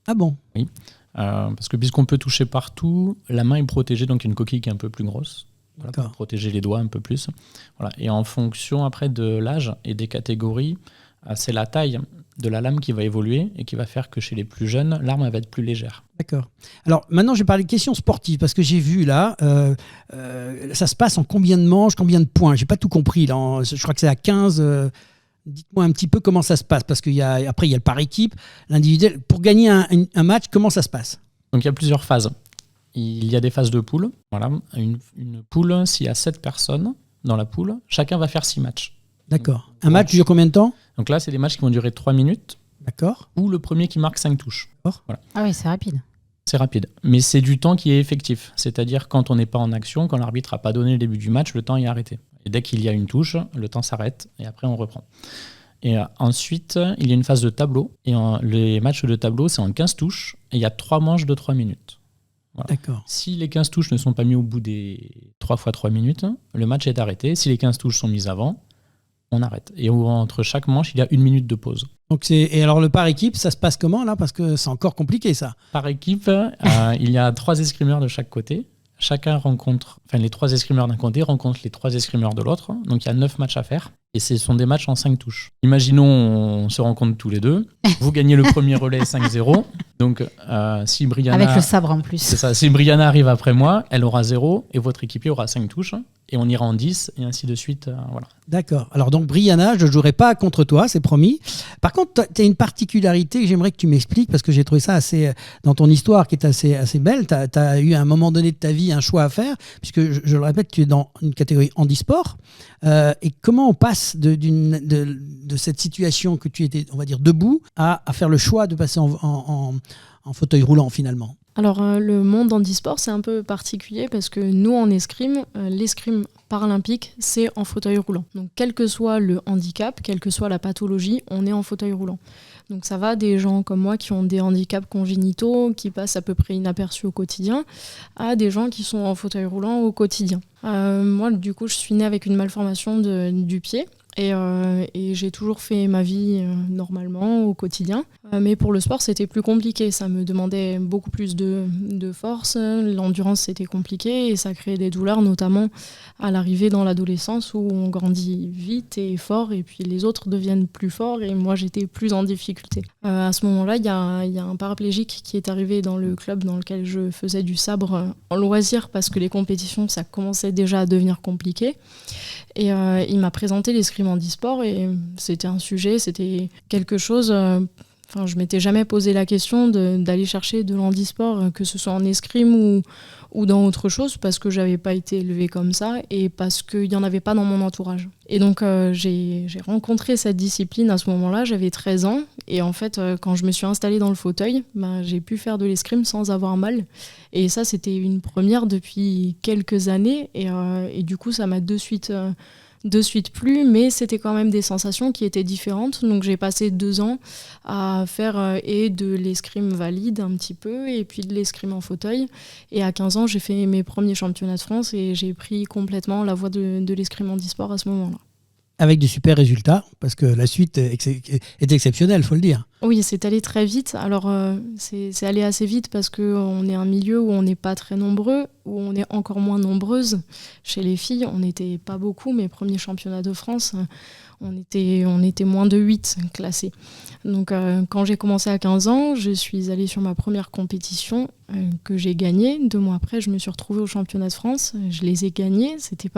Ah bon ? Oui, parce que puisqu'on peut toucher partout, la main est protégée, donc il y a une coquille qui est un peu plus grosse, voilà, pour protéger les doigts un peu plus. Voilà. Et en fonction après de l'âge et des catégories, c'est la taille de la lame qui va évoluer et qui va faire que chez les plus jeunes, l'arme va être plus légère. D'accord. Alors maintenant, je vais parler de questions sportives parce que j'ai vu là, ça se passe en combien de manches, combien de points ? J'ai pas tout compris là. Je crois que c'est à 15. Dites-moi un petit peu comment ça se passe parce qu'après il y a le par équipe, l'individuel. Pour gagner un match, comment ça se passe ? Donc il y a plusieurs phases. Il y a des phases de poule. Voilà, une poule, s'il y a 7 personnes dans la poule, chacun va faire 6 matchs. D'accord. Un match dure combien de temps ? Donc là, c'est des matchs qui vont durer 3 minutes. D'accord. Ou le premier qui marque 5 touches. Voilà. Ah oui, c'est rapide. C'est rapide. Mais c'est du temps qui est effectif. C'est-à-dire quand on n'est pas en action, quand l'arbitre n'a pas donné le début du match, le temps est arrêté. Et dès qu'il y a une touche, le temps s'arrête et après on reprend. Et ensuite, il y a une phase de tableau. Et les matchs de tableau, c'est en 15 touches. Et il y a 3 manches de 3 minutes. Voilà. D'accord. Si les 15 touches ne sont pas mis au bout des 3 fois 3 minutes, le match est arrêté. Si les 15 touches sont mises avant, on arrête. Et entre chaque manche, il y a 1 minute de pause. Donc et alors le par équipe, ça se passe comment là ? Parce que c'est encore compliqué ça. Par équipe, il y a 3 escrimeurs de chaque côté. Les 3 escrimeurs d'un côté rencontrent les 3 escrimeurs de l'autre. Donc il y a 9 matchs à faire. Et ce sont des matchs en 5 touches. Imaginons, on se rencontre tous les deux. Vous gagnez le premier relais 5-0. Donc si Brianna... Avec le sabre en plus. C'est ça. Si Brianna arrive après moi, elle aura 0 et votre équipier aura 5 touches. Et on ira en 10 et ainsi de suite. Voilà. D'accord. Alors donc Brianna, je ne jouerai pas contre toi, c'est promis. Par contre, tu as une particularité que j'aimerais que tu m'expliques parce que j'ai trouvé ça assez, dans ton histoire qui est assez belle. Tu as eu à un moment donné de ta vie un choix à faire puisque, je le répète, tu es dans une catégorie handisport. Et comment on passe de cette situation que tu étais, on va dire, debout à faire le choix de passer en fauteuil roulant finalement ? Alors le monde handisport c'est un peu particulier parce que nous en escrime, l'escrime paralympique c'est en fauteuil roulant. Donc quel que soit le handicap, quelle que soit la pathologie, on est en fauteuil roulant. Donc ça va des gens comme moi qui ont des handicaps congénitaux, qui passent à peu près inaperçus au quotidien, à des gens qui sont en fauteuil roulant au quotidien. Moi du coup je suis née avec une malformation du pied. Et j'ai toujours fait ma vie normalement au quotidien. Mais pour le sport, c'était plus compliqué. Ça me demandait beaucoup plus de force. L'endurance, c'était compliqué et ça créait des douleurs, notamment à l'arrivée dans l'adolescence où on grandit vite et fort et puis les autres deviennent plus forts et moi, j'étais plus en difficulté. À ce moment-là, il y a un paraplégique qui est arrivé dans le club dans lequel je faisais du sabre en loisir parce que les compétitions, ça commençait déjà à devenir compliqué. Et il m'a présenté l'escrime handisport et c'était un sujet, c'était quelque chose... je m'étais jamais posé la question d'aller chercher de l'handisport, que ce soit en escrime ou dans autre chose, parce que j'avais pas été élevée comme ça et parce qu'il y en avait pas dans mon entourage. Et donc j'ai rencontré cette discipline à ce moment-là, j'avais 13 ans et en fait quand je me suis installée dans le fauteuil, j'ai pu faire de l'escrime sans avoir mal. Et ça c'était une première depuis quelques années et du coup ça m'a de suite plu, mais c'était quand même des sensations qui étaient différentes. Donc j'ai passé 2 ans à faire et de l'escrime valide un petit peu, et puis de l'escrime en fauteuil. Et à 15 ans, j'ai fait mes premiers championnats de France et j'ai pris complètement la voie de l'escrime handisport à ce moment-là. Avec de super résultats, parce que la suite est exceptionnelle, il faut le dire. Oui, c'est allé très vite. Alors, c'est allé assez vite parce qu'on est un milieu où on n'est pas très nombreux, où on est encore moins nombreuses. Chez les filles, on n'était pas beaucoup. Mes premiers championnats de France, on était moins de 8 classés. Donc, quand j'ai commencé à 15 ans, je suis allée sur ma première compétition que j'ai gagnée. 2 mois après, je me suis retrouvée au championnat de France. Je les ai gagnés. C'était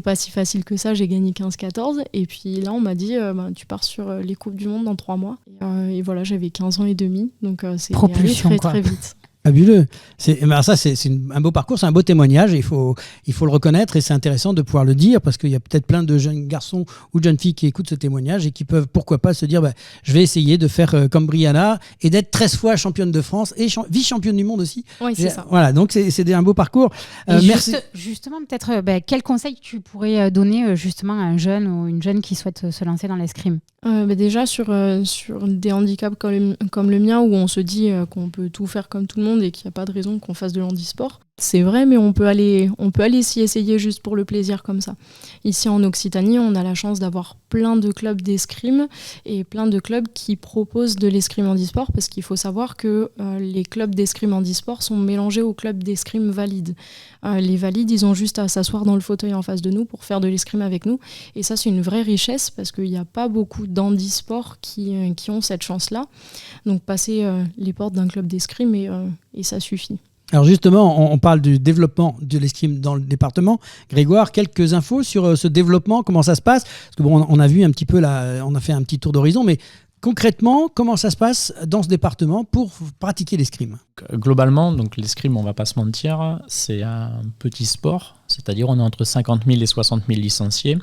pas si facile que ça, j'ai gagné 15-14 et puis là on m'a dit tu pars sur les Coupes du Monde dans 3 mois et voilà, j'avais 15 ans et demi, donc c'est allé très très vite. Fabuleux. C'est un beau parcours, c'est un beau témoignage et il faut le reconnaître et c'est intéressant de pouvoir le dire parce qu'il y a peut-être plein de jeunes garçons ou de jeunes filles qui écoutent ce témoignage et qui peuvent pourquoi pas se dire je vais essayer de faire comme Brianna et d'être 13 fois championne de France et vice-championne du monde aussi. Oui, c'est ça. Voilà, donc c'est un beau parcours. Merci. Justement, peut-être quel conseil tu pourrais donner justement à un jeune ou une jeune qui souhaite se lancer dans l'escrime? Déjà sur des handicaps comme le mien où on se dit qu'on peut tout faire comme tout le monde et qu'il n'y a pas de raison qu'on fasse de l'handisport. C'est vrai, mais on peut aller s'y essayer juste pour le plaisir comme ça. Ici en Occitanie, on a la chance d'avoir plein de clubs d'escrime et plein de clubs qui proposent de l'escrime handisport parce qu'il faut savoir que les clubs d'escrime handisport sont mélangés aux clubs d'escrime valides. Les valides, ils ont juste à s'asseoir dans le fauteuil en face de nous pour faire de l'escrime avec nous. Et ça, c'est une vraie richesse parce qu'il n'y a pas beaucoup d'handisports qui ont cette chance-là. Donc passer les portes d'un club d'escrime et ça suffit. Alors justement, on parle du développement de l'escrime dans le département. Grégoire, quelques infos sur ce développement, comment ça se passe? Parce que on a vu un petit peu on a fait un petit tour d'horizon, mais concrètement, comment ça se passe dans ce département pour pratiquer l'escrime? Globalement, donc l'escrime, on ne va pas se mentir, c'est un petit sport, c'est-à-dire on est entre 50 000 et 60 000 licenciés,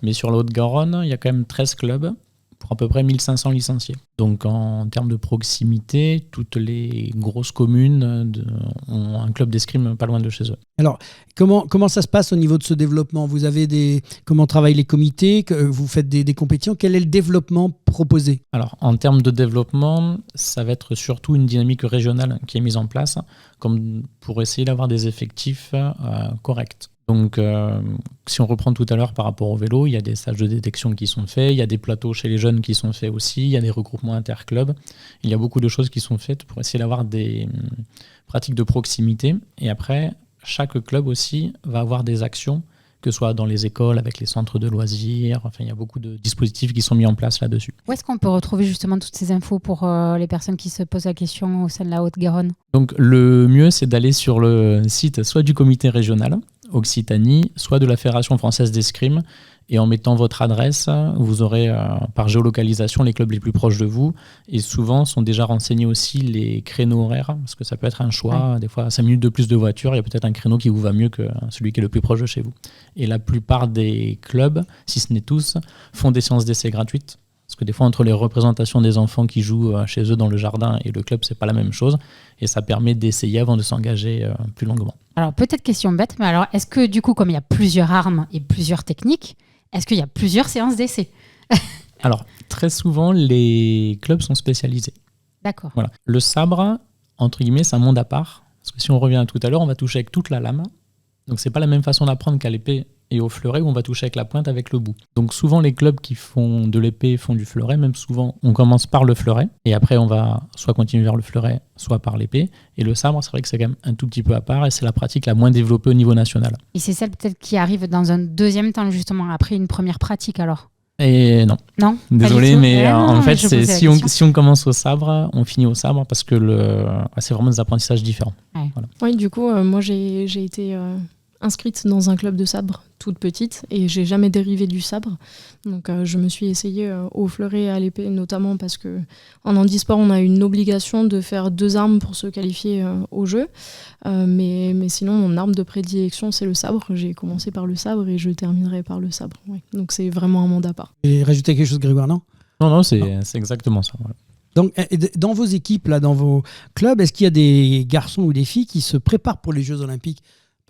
mais sur la Haute-Garonne, il y a quand même 13 clubs pour à peu près 1500 licenciés. Donc en termes de proximité, toutes les grosses communes ont un club d'escrime pas loin de chez eux. Alors, comment ça se passe au niveau de ce développement? Vous avez comment travaillent les comités? Vous faites des compétitions? Quel est le développement proposé? Alors, en termes de développement, ça va être surtout une dynamique régionale qui est mise en place comme pour essayer d'avoir des effectifs corrects. Donc, si on reprend tout à l'heure par rapport au vélo, il y a des stages de détection qui sont faits, il y a des plateaux chez les jeunes qui sont faits aussi, il y a des regroupements interclubs. Il y a beaucoup de choses qui sont faites pour essayer d'avoir des pratiques de proximité. Et après, chaque club aussi va avoir des actions, que ce soit dans les écoles, avec les centres de loisirs. Enfin, il y a beaucoup de dispositifs qui sont mis en place là-dessus. Où est-ce qu'on peut retrouver justement toutes ces infos pour les personnes qui se posent la question au sein de la Haute-Garonne? Donc, le mieux, c'est d'aller sur le site soit du comité régional Occitanie, soit de la Fédération française d'escrime. Et en mettant votre adresse, vous aurez par géolocalisation les clubs les plus proches de vous. Et souvent sont déjà renseignés aussi les créneaux horaires, parce que ça peut être un choix. Ouais. Des fois, 5 minutes de plus de voiture, il y a peut-être un créneau qui vous va mieux que celui qui est le plus proche de chez vous. Et la plupart des clubs, si ce n'est tous, font des séances d'essai gratuites. Parce que des fois, entre les représentations des enfants qui jouent chez eux dans le jardin et le club, c'est pas la même chose. Et ça permet d'essayer avant de s'engager plus longuement. Alors, peut-être question bête, mais alors, est-ce que du coup, comme il y a plusieurs armes et plusieurs techniques, est-ce qu'il y a plusieurs séances d'essai? Alors, très souvent, les clubs sont spécialisés. D'accord. Voilà. Le sabre, entre guillemets, c'est un monde à part. Parce que si on revient à tout à l'heure, on va toucher avec toute la lame. Donc, c'est pas la même façon d'apprendre qu'à l'épée et au fleuret où on va toucher avec la pointe avec le bout. Donc souvent les clubs qui font de l'épée font du fleuret, même souvent on commence par le fleuret et après on va soit continuer vers le fleuret, soit par l'épée. Et le sabre, c'est vrai que c'est quand même un tout petit peu à part et c'est la pratique la moins développée au niveau national. Et c'est celle peut-être qui arrive dans un deuxième temps justement, après une première pratique alors? Et non. Non. Désolé, mais non, en fait, si on commence au sabre, on finit au sabre parce que c'est vraiment des apprentissages différents. Ouais. Voilà. Oui, du coup, moi j'ai été inscrite dans un club de sabre toute petite et j'ai jamais dérivé du sabre. Donc je me suis essayée au fleuret et à l'épée, notamment parce que en handisport, on a une obligation de faire 2 armes pour se qualifier au jeu. Mais sinon, mon arme de prédilection, c'est le sabre. J'ai commencé par le sabre et je terminerai par le sabre. Ouais. Donc c'est vraiment un monde à part. Et rajouter quelque chose, Grégoire, non? Non, c'est exactement ça. Voilà. Donc, dans vos équipes, là, dans vos clubs, est-ce qu'il y a des garçons ou des filles qui se préparent pour les Jeux Olympiques?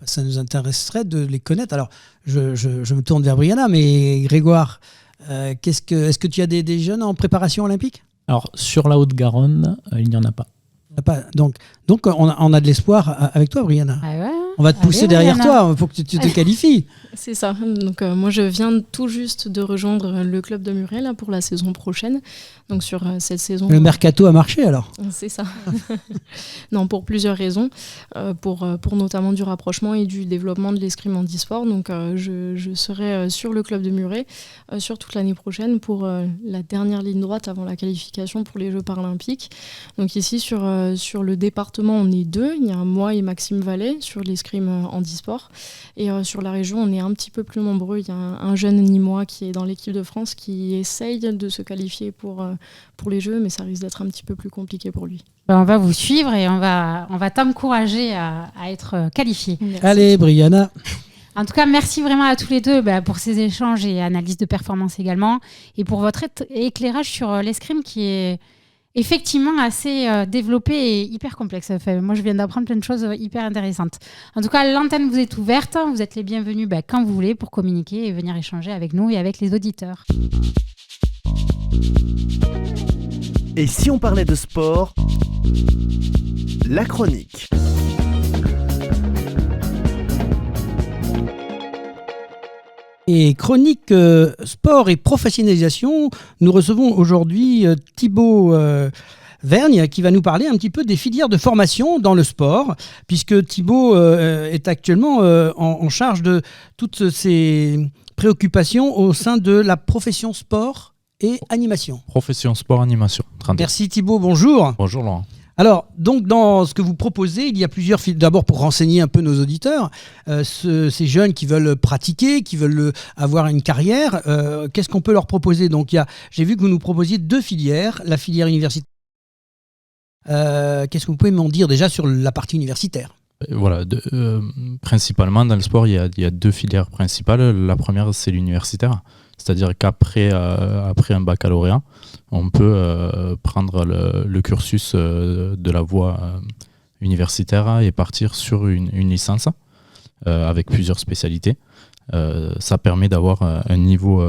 Ça nous intéresserait de les connaître. Alors, je me tourne vers Brianna, mais Grégoire, est-ce que tu as des jeunes en préparation olympique? Alors, sur la Haute-Garonne, il n'y en a pas. Donc on a de l'espoir avec toi, Brianna. Ah ouais. On va te pousser derrière toi pour que tu te qualifies. C'est ça. Donc moi, je viens tout juste de rejoindre le club de Muret là, pour la saison prochaine. Donc sur cette saison... Le mercato a marché alors? C'est ça. Non, pour plusieurs raisons. Pour notamment du rapprochement et du développement de l'escrime handisport. Donc je serai sur le club de Muret sur toute l'année prochaine pour la dernière ligne droite avant la qualification pour les Jeux paralympiques. Donc ici, sur le département, on est 2. Il y a moi et Maxime Vallet sur l'escrime handisport. Et sur la région, on est un petit peu plus nombreux. Il y a un jeune Nîmois qui est dans l'équipe de France qui essaye de se qualifier pour les Jeux, mais ça risque d'être un petit peu plus compliqué pour lui. On va vous suivre et on va t'encourager à être qualifié. Merci. Allez, Brianna. En tout cas, merci vraiment à tous les deux pour ces échanges et analyses de performance également, et pour votre éclairage sur l'escrime qui est effectivement assez développé et hyper complexe. Enfin, moi, je viens d'apprendre plein de choses hyper intéressantes. En tout cas, l'antenne vous est ouverte. Vous êtes les bienvenus quand vous voulez pour communiquer et venir échanger avec nous et avec les auditeurs. Et si on parlait de sport, la chronique. Et chronique sport et professionnalisation, nous recevons aujourd'hui Thibaut Vergne qui va nous parler un petit peu des filières de formation dans le sport, puisque Thibaut est actuellement en charge de toutes ces préoccupations au sein de la profession sport et animation. Profession sport animation. 32. Merci Thibaut, bonjour. Bonjour Laurent. Alors, donc, dans ce que vous proposez, il y a plusieurs fils. D'abord, pour renseigner un peu nos auditeurs, ces jeunes qui veulent pratiquer, qui veulent avoir une carrière, qu'est-ce qu'on peut leur proposer? Donc, j'ai vu que vous nous proposiez 2 filières. La filière universitaire. Qu'est-ce que vous pouvez m'en dire déjà sur la partie universitaire? Voilà, principalement dans le sport, il y a 2 filières principales. La première, c'est l'universitaire. C'est-à-dire qu'après un baccalauréat, on peut prendre le cursus de la voie universitaire et partir sur une licence avec plusieurs spécialités. Ça permet d'avoir un niveau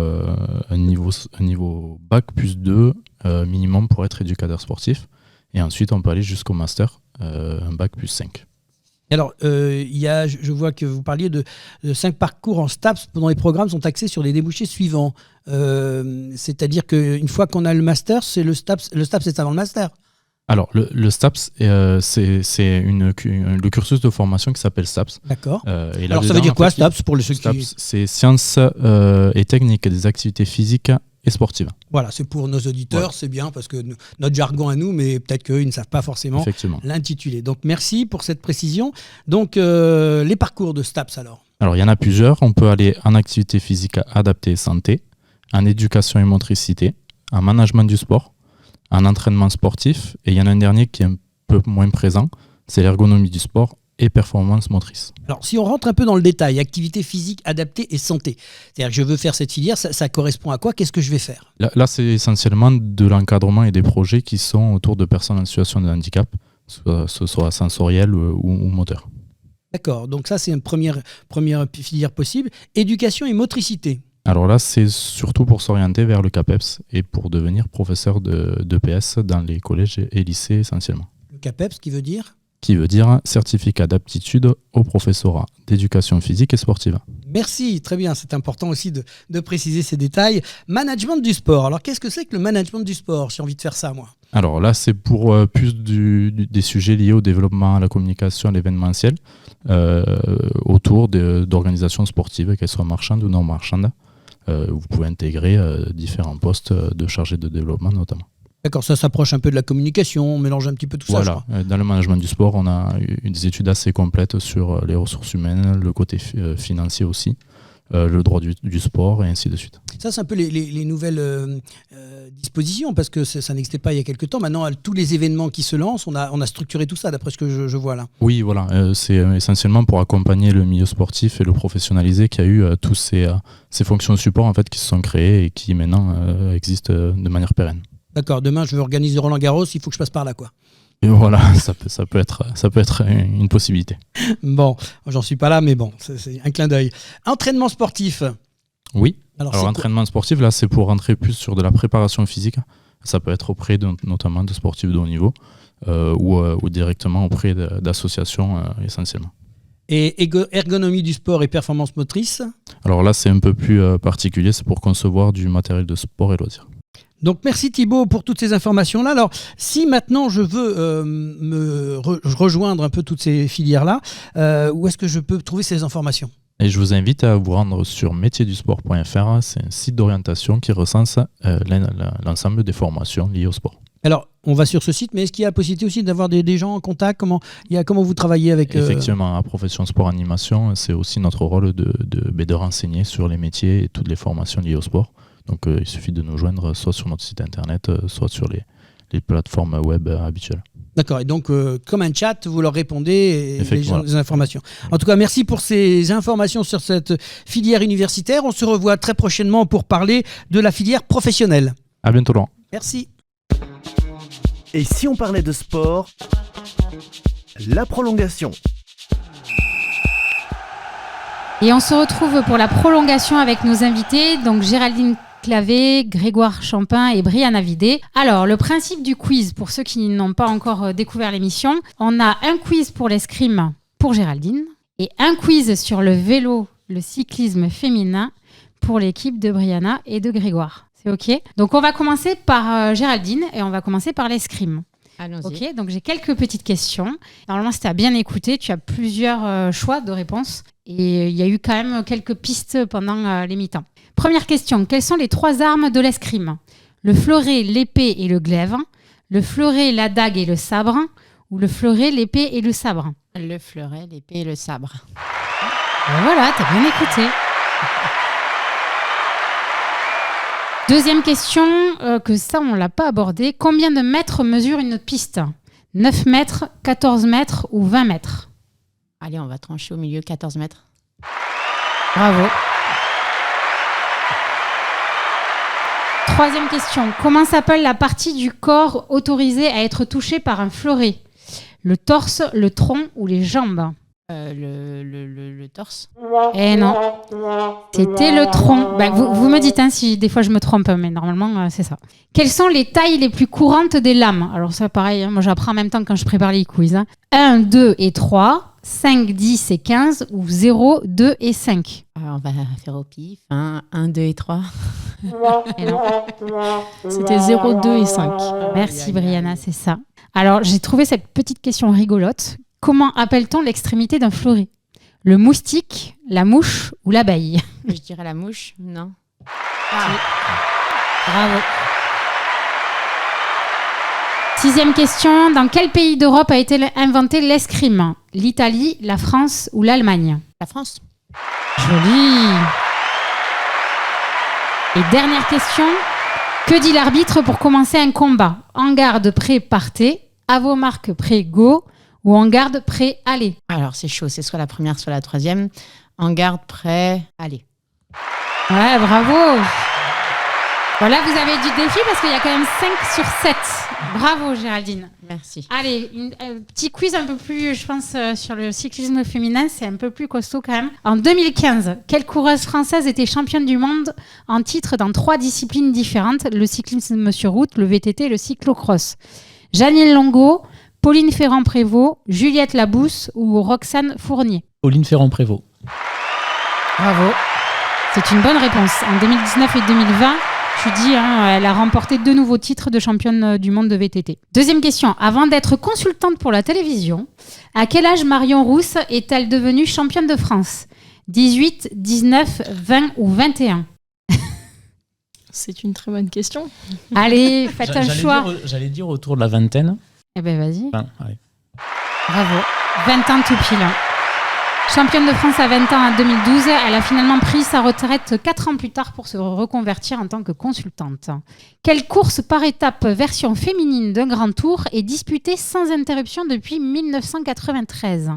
bac plus 2 minimum pour être éducateur sportif. Et ensuite, on peut aller jusqu'au master, un bac plus 5. Alors, je vois que vous parliez de 5 parcours en STAPS dont les programmes sont axés sur les débouchés suivants. C'est-à-dire qu'une fois qu'on a le master, c'est le STAPS c'est avant le master. Alors, le STAPS, c'est le cursus de formation qui s'appelle STAPS. D'accord. Alors, ça veut dire quoi, STAPS pour ceux qui... C'est sciences et techniques des activités physiques et sportives. Voilà, c'est pour nos auditeurs, voilà. C'est bien parce que notre jargon à nous, mais peut-être qu'eux, ils ne savent pas forcément l'intitulé. Donc, merci pour cette précision. Donc, les parcours de STAPS alors? Alors, il y en a plusieurs. On peut aller en activité physique adaptée et santé, en éducation et motricité, en management du sport, en entraînement sportif, et il y en a un dernier qui est un peu moins présent, c'est l'ergonomie du sport et performance motrice. Alors, si on rentre un peu dans le détail, activité physique adaptée et santé, c'est-à-dire que je veux faire cette filière, ça correspond à quoi? Qu'est-ce que je vais faire? Là, c'est essentiellement de l'encadrement et des projets qui sont autour de personnes en situation de handicap, ce soit sensoriel ou moteur. D'accord, donc ça, c'est une première filière possible. Éducation et motricité. Alors là, c'est surtout pour s'orienter vers le CAPEPS et pour devenir professeur d'EPS dans les collèges et lycées essentiellement. Le CAPEPS, qui veut dire? qui veut dire certificat d'aptitude au professorat d'éducation physique et sportive. Merci, très bien, c'est important aussi de préciser ces détails. Management du sport, alors qu'est-ce que c'est que le management du sport? J'ai envie de faire ça moi. Alors là, c'est pour plus des sujets liés au développement, à la communication, à l'événementiel, autour d'organisations sportives, qu'elles soient marchandes ou non marchandes. Vous pouvez intégrer différents postes de chargé de développement notamment. D'accord, ça s'approche un peu de la communication, on mélange un petit peu tout ça, je crois. Dans le management du sport, on a eu des études assez complètes sur les ressources humaines, le côté financier aussi, le droit du sport et ainsi de suite. Ça, c'est un peu les nouvelles dispositions, parce que ça n'existait pas il y a quelques temps. Maintenant, tous les événements qui se lancent, on a structuré tout ça, d'après ce que je vois là. Oui, voilà. C'est essentiellement pour accompagner le milieu sportif et le professionnaliser qu'il y a eu tous ces fonctions de support en fait, qui se sont créées et qui maintenant existent de manière pérenne. D'accord, demain je veux organiser Roland-Garros, il faut que je passe par là, quoi. Et voilà, ça peut être une possibilité. Bon, j'en suis pas là, mais bon, c'est un clin d'œil. Entraînement sportif. Oui. Alors entraînement sportif, là, c'est pour rentrer plus sur de la préparation physique. Ça peut être auprès notamment de sportifs de haut niveau ou directement auprès d'associations essentiellement. Et ergonomie du sport et performance motrice. Alors là, c'est un peu plus particulier, c'est pour concevoir du matériel de sport et loisirs. Donc merci Thibaut pour toutes ces informations-là. Alors si maintenant je veux rejoindre un peu toutes ces filières-là, où est-ce que je peux trouver ces informations ? Et je vous invite à vous rendre sur métiersdusport.fr. C'est un site d'orientation qui recense l'ensemble des formations liées au sport. Alors, on va sur ce site, mais est-ce qu'il y a la possibilité aussi d'avoir des gens en contact ? Comment vous travaillez avec... Effectivement, à Profession Sport Animation, c'est aussi notre rôle de renseigner sur les métiers et toutes les formations liées au sport. Donc il suffit de nous joindre soit sur notre site internet, soit sur les plateformes web habituelles. D'accord, et donc comme un chat, vous leur répondez et les informations. En tout cas, merci pour ces informations sur cette filière universitaire. On se revoit très prochainement pour parler de la filière professionnelle. À bientôt, Laurent. Merci. Et si on parlait de sport, la prolongation. Et on se retrouve pour la prolongation avec nos invités, donc Géraldine Clavé, Grégoire Champin et Brianna Vidé. Alors, le principe du quiz, pour ceux qui n'ont pas encore découvert l'émission, on a un quiz pour l'escrime pour Géraldine et un quiz sur le vélo, le cyclisme féminin pour l'équipe de Brianna et de Grégoire. C'est OK ? Donc, on va commencer par Géraldine et on va commencer par l'escrime. Allons-y. OK, donc j'ai quelques petites questions. Normalement, si tu as bien écouté, tu as plusieurs choix de réponses. Et il y a eu quand même quelques pistes pendant les mi-temps. Première question, quelles sont les 3 armes de l'escrime ? Le fleuret, l'épée et le glaive, le fleuret, la dague et le sabre, ou le fleuret, l'épée et le sabre ? Le fleuret, l'épée et le sabre. Ben voilà, t'as bien écouté. Deuxième question, que ça on l'a pas abordé. Combien de mètres mesure une piste ? 9 mètres, 14 mètres ou 20 mètres ? Allez, on va trancher au milieu, 14 mètres. Bravo. Troisième question. Comment s'appelle la partie du corps autorisée à être touchée par un fleuret ? Le torse, le tronc ou les jambes ? Le torse. Eh non. C'était le tronc. Ben, vous me dites si des fois je me trompe, mais normalement c'est ça. Quelles sont les tailles les plus courantes des lames ? Alors ça pareil, moi j'apprends en même temps quand je prépare les quiz. 1, 2 et 3, 5, 10 et 15 ou 0, 2 et 5. On va faire au pif. 1, 2 et 3. Et non. C'était 0, 2 et 5. Merci Brianna, c'est ça. Alors j'ai trouvé cette petite question rigolote. Comment appelle-t-on l'extrémité d'un fleuret ? Le moustique, la mouche ou l'abeille ? Je dirais la mouche, non. Bravo. 6e question. Dans quel pays d'Europe a été inventé l'escrime ? L'Italie, la France ou l'Allemagne ? La France. Joli. Et dernière question. Que dit l'arbitre pour commencer un combat ? En garde, prêt, partez. À vos marques, prêt, go. Ou en garde, prêt, allez. Alors, c'est chaud. C'est soit la première, soit la troisième. En garde, prêt, allez. Ouais, bravo. Voilà, vous avez du défi parce qu'il y a quand même 5 sur 7. Bravo, Géraldine. Merci. Allez, un petit quiz un peu plus, je pense, sur le cyclisme féminin. C'est un peu plus costaud quand même. En 2015, quelle coureuse française était championne du monde en titre dans 3 disciplines différentes ? Le cyclisme sur route, le VTT et le cyclocross. Janine Longo, Pauline Ferrand-Prévot, Juliette Labousse ou Roxane Fournier? Pauline Ferrand-Prévot. Bravo. C'est une bonne réponse. En 2019 et 2020, tu dis, elle a remporté 2 nouveaux titres de championne du monde de VTT. Deuxième question. Avant d'être consultante pour la télévision, à quel âge Marion Rousse est-elle devenue championne de France? 18, 19, 20 ou 21? C'est une très bonne question. Allez, faites un choix. J'allais dire autour de la vingtaine. Eh ben vas-y. Enfin, allez. Bravo. 20 ans tout pile. Championne de France à 20 ans en 2012, elle a finalement pris sa retraite 4 ans plus tard pour se reconvertir en tant que consultante. Quelle course par étape version féminine d'un grand tour est disputée sans interruption depuis 1993?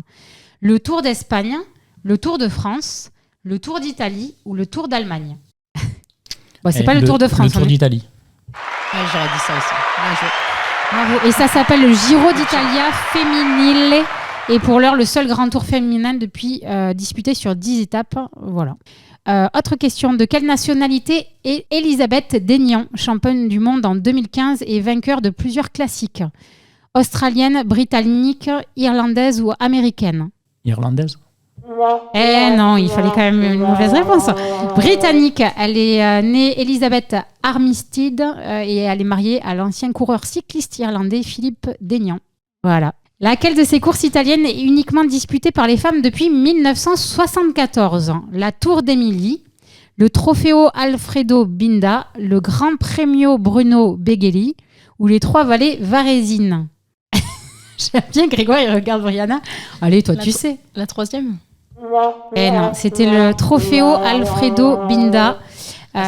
Le Tour d'Espagne, le Tour de France, le Tour d'Italie ou le Tour d'Allemagne? Bon, c'est pas le Tour de France. Le Tour d'Italie. Ouais, j'aurais dit ça aussi. Bien joué. Bravo. Et ça s'appelle le Giro d'Italia Femminile. Et pour l'heure, le seul grand tour féminin depuis disputé sur 10 étapes. Voilà. Autre question. De quelle nationalité est Elisabeth Deignan, championne du monde en 2015 et vainqueur de plusieurs classiques? Australienne, britannique, irlandaise ou américaine? Irlandaise. Eh non, il fallait quand même une mauvaise réponse. Britannique, elle est née Elisabeth Armistead et elle est mariée à l'ancien coureur cycliste irlandais Philippe Deignan. Voilà. Laquelle de ces courses italiennes est uniquement disputée par les femmes depuis 1974? La Tour d'Émilie, le Trofeo Alfredo Binda, le Grand Premio Bruno Beghelli ou les 3 vallées Varésines? J'aime bien Grégoire, il regarde Brianna. Allez, toi, tu sais. La 3e? Eh non, c'était le Trofeo Alfredo Binda.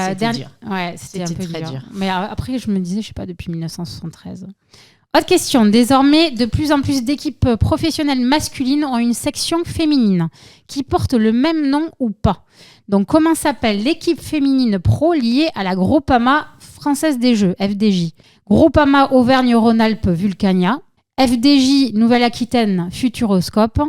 C'était dur. Ouais, c'était un peu très dur. Mais après, je me disais, je sais pas, depuis 1973. Autre question. Désormais, de plus en plus d'équipes professionnelles masculines ont une section féminine qui porte le même nom ou pas. Donc, comment s'appelle l'équipe féminine pro liée à la Groupama Française des Jeux, FDJ? Groupama Auvergne-Rhône-Alpes Vulcania, FDJ Nouvelle-Aquitaine Futuroscope,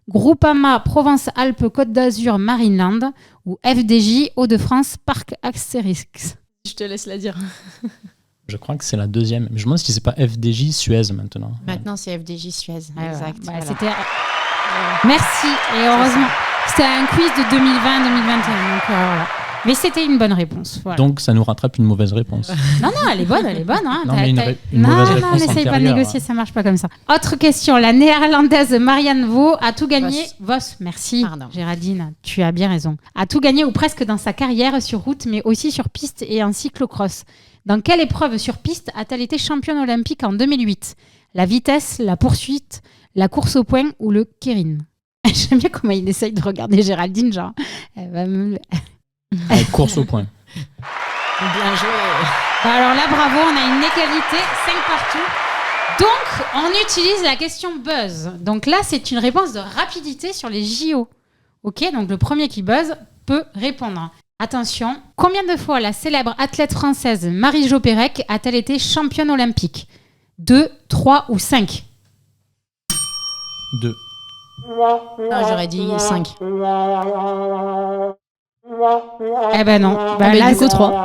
Groupama Provence-Alpes-Côte d'Azur Marineland ou FDJ Hauts-de-France Parc Astérix? Je te laisse la dire. Je crois que c'est la 2e. Mais je me demande si c'est pas FDJ Suez maintenant. Maintenant, c'est FDJ Suez. Exact. Bah, voilà. c'était... Merci. Et heureusement, c'était un quiz de 2020-2021. Donc voilà. Mais c'était une bonne réponse. Voilà. Donc ça nous rattrape une mauvaise réponse. Non, elle est bonne. Hein. Non, mais une mauvaise réponse n'essaye pas de antérieure. négocier, ça marche pas comme ça. Autre question. La néerlandaise Marianne Vos a tout gagné. Vos, merci. Pardon. Géraldine, tu as bien raison. A tout gagné ou presque dans sa carrière sur route, mais aussi sur piste et en cyclocross. Dans quelle épreuve sur piste a-t-elle été championne olympique en 2008? La vitesse, la poursuite, la course au point ou le keirin? J'aime bien comment il essaye de regarder Géraldine, genre. Elle va me... Course au point. Bien joué. Alors là, bravo, on a une égalité, 5 partout. Donc, on utilise la question buzz. Donc là, c'est une réponse de rapidité sur les JO. Ok, donc le premier qui buzz peut répondre. Attention, combien de fois la célèbre athlète française Marie-Jo Pérec a-t-elle été championne olympique? 2, 3 ou 5? 2. Ah, j'aurais dit 5. Eh ben non. Là, du coup, 3. Ouais,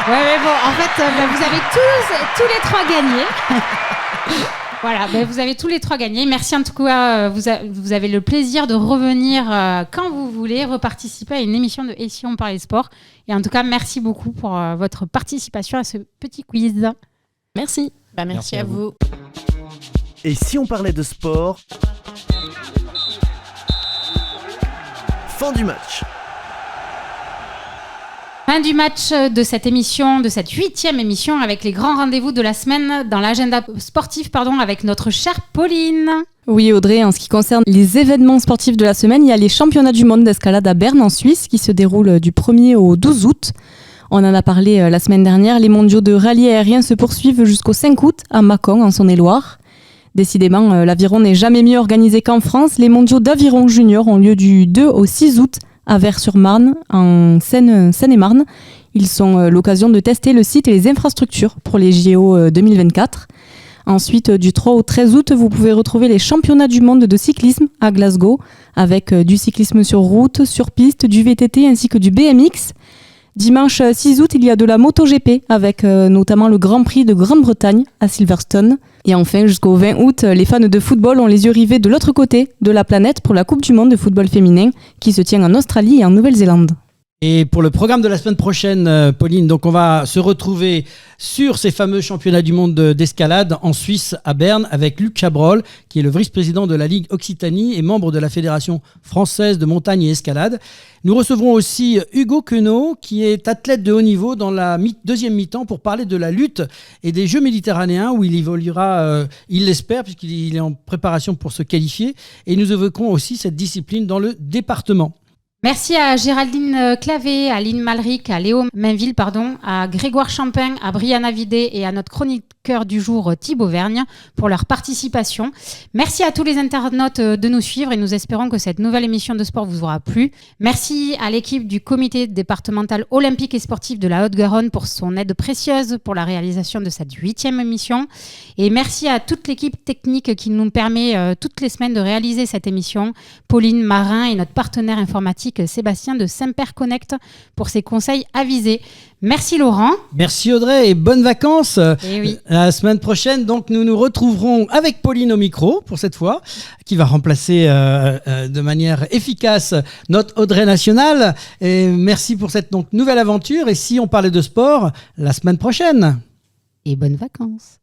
mais bon, en fait, vous avez tous les 3 gagné. Voilà, vous avez tous les 3 gagné. Merci en tout cas. Vous avez le plaisir de revenir quand vous voulez, reparticiper à une émission de Et si on parlait sport. Et en tout cas, merci beaucoup pour votre participation à ce petit quiz. Merci. Merci à vous. Et si on parlait de sport? Fin du match. Fin du match de cette émission, de cette 8e émission avec les grands rendez-vous de la semaine dans l'agenda sportif, avec notre chère Pauline. Oui Audrey, en ce qui concerne les événements sportifs de la semaine, il y a les championnats du monde d'escalade à Berne en Suisse qui se déroulent du 1er au 12 août. On en a parlé la semaine dernière, les mondiaux de rallye aérien se poursuivent jusqu'au 5 août à Mâcon en Saône-et-Loire. Décidément, l'aviron n'est jamais mieux organisé qu'en France. Les mondiaux d'aviron junior ont lieu du 2 au 6 août à Vers-sur-Marne, en Seine-et-Marne. Ils sont l'occasion de tester le site et les infrastructures pour les JO 2024. Ensuite, du 3 au 13 août, vous pouvez retrouver les championnats du monde de cyclisme à Glasgow, avec du cyclisme sur route, sur piste, du VTT ainsi que du BMX. Dimanche 6 août, il y a de la MotoGP, avec notamment le Grand Prix de Grande-Bretagne à Silverstone. Et enfin, jusqu'au 20 août, les fans de football ont les yeux rivés de l'autre côté de la planète pour la Coupe du Monde de football féminin qui se tient en Australie et en Nouvelle-Zélande. Et pour le programme de la semaine prochaine, Pauline, donc on va se retrouver sur ces fameux championnats du monde d'escalade en Suisse, à Berne, avec Luc Chabrol, qui est le vice-président de la Ligue Occitanie et membre de la Fédération française de montagne et escalade. Nous recevrons aussi Hugo Queneau, qui est athlète de haut niveau dans la deuxième mi-temps pour parler de la lutte et des Jeux méditerranéens où il évoluera, il l'espère, puisqu'il est en préparation pour se qualifier. Et nous évoquerons aussi cette discipline dans le département. Merci à Géraldine Clavé, à Lynn Malric, à Léo Mainville, à Grégoire Champin, à Brianna Vidé et à notre chroniqueur du jour Thibaut Vergne pour leur participation. Merci à tous les internautes de nous suivre et nous espérons que cette nouvelle émission de sport vous aura plu. Merci à l'équipe du comité départemental olympique et sportif de la Haute-Garonne pour son aide précieuse pour la réalisation de cette 8e émission. Et merci à toute l'équipe technique qui nous permet toutes les semaines de réaliser cette émission. Pauline Marin et notre partenaire informatique Sébastien de Saint-Père Connect pour ses conseils avisés. Merci Laurent. Merci Audrey et bonnes vacances. Et oui. La semaine prochaine, donc, nous nous retrouverons avec Pauline au micro pour cette fois, qui va remplacer de manière efficace notre Audrey nationale. Et merci pour cette nouvelle aventure. Et si on parlait de sport, la semaine prochaine. Et bonnes vacances.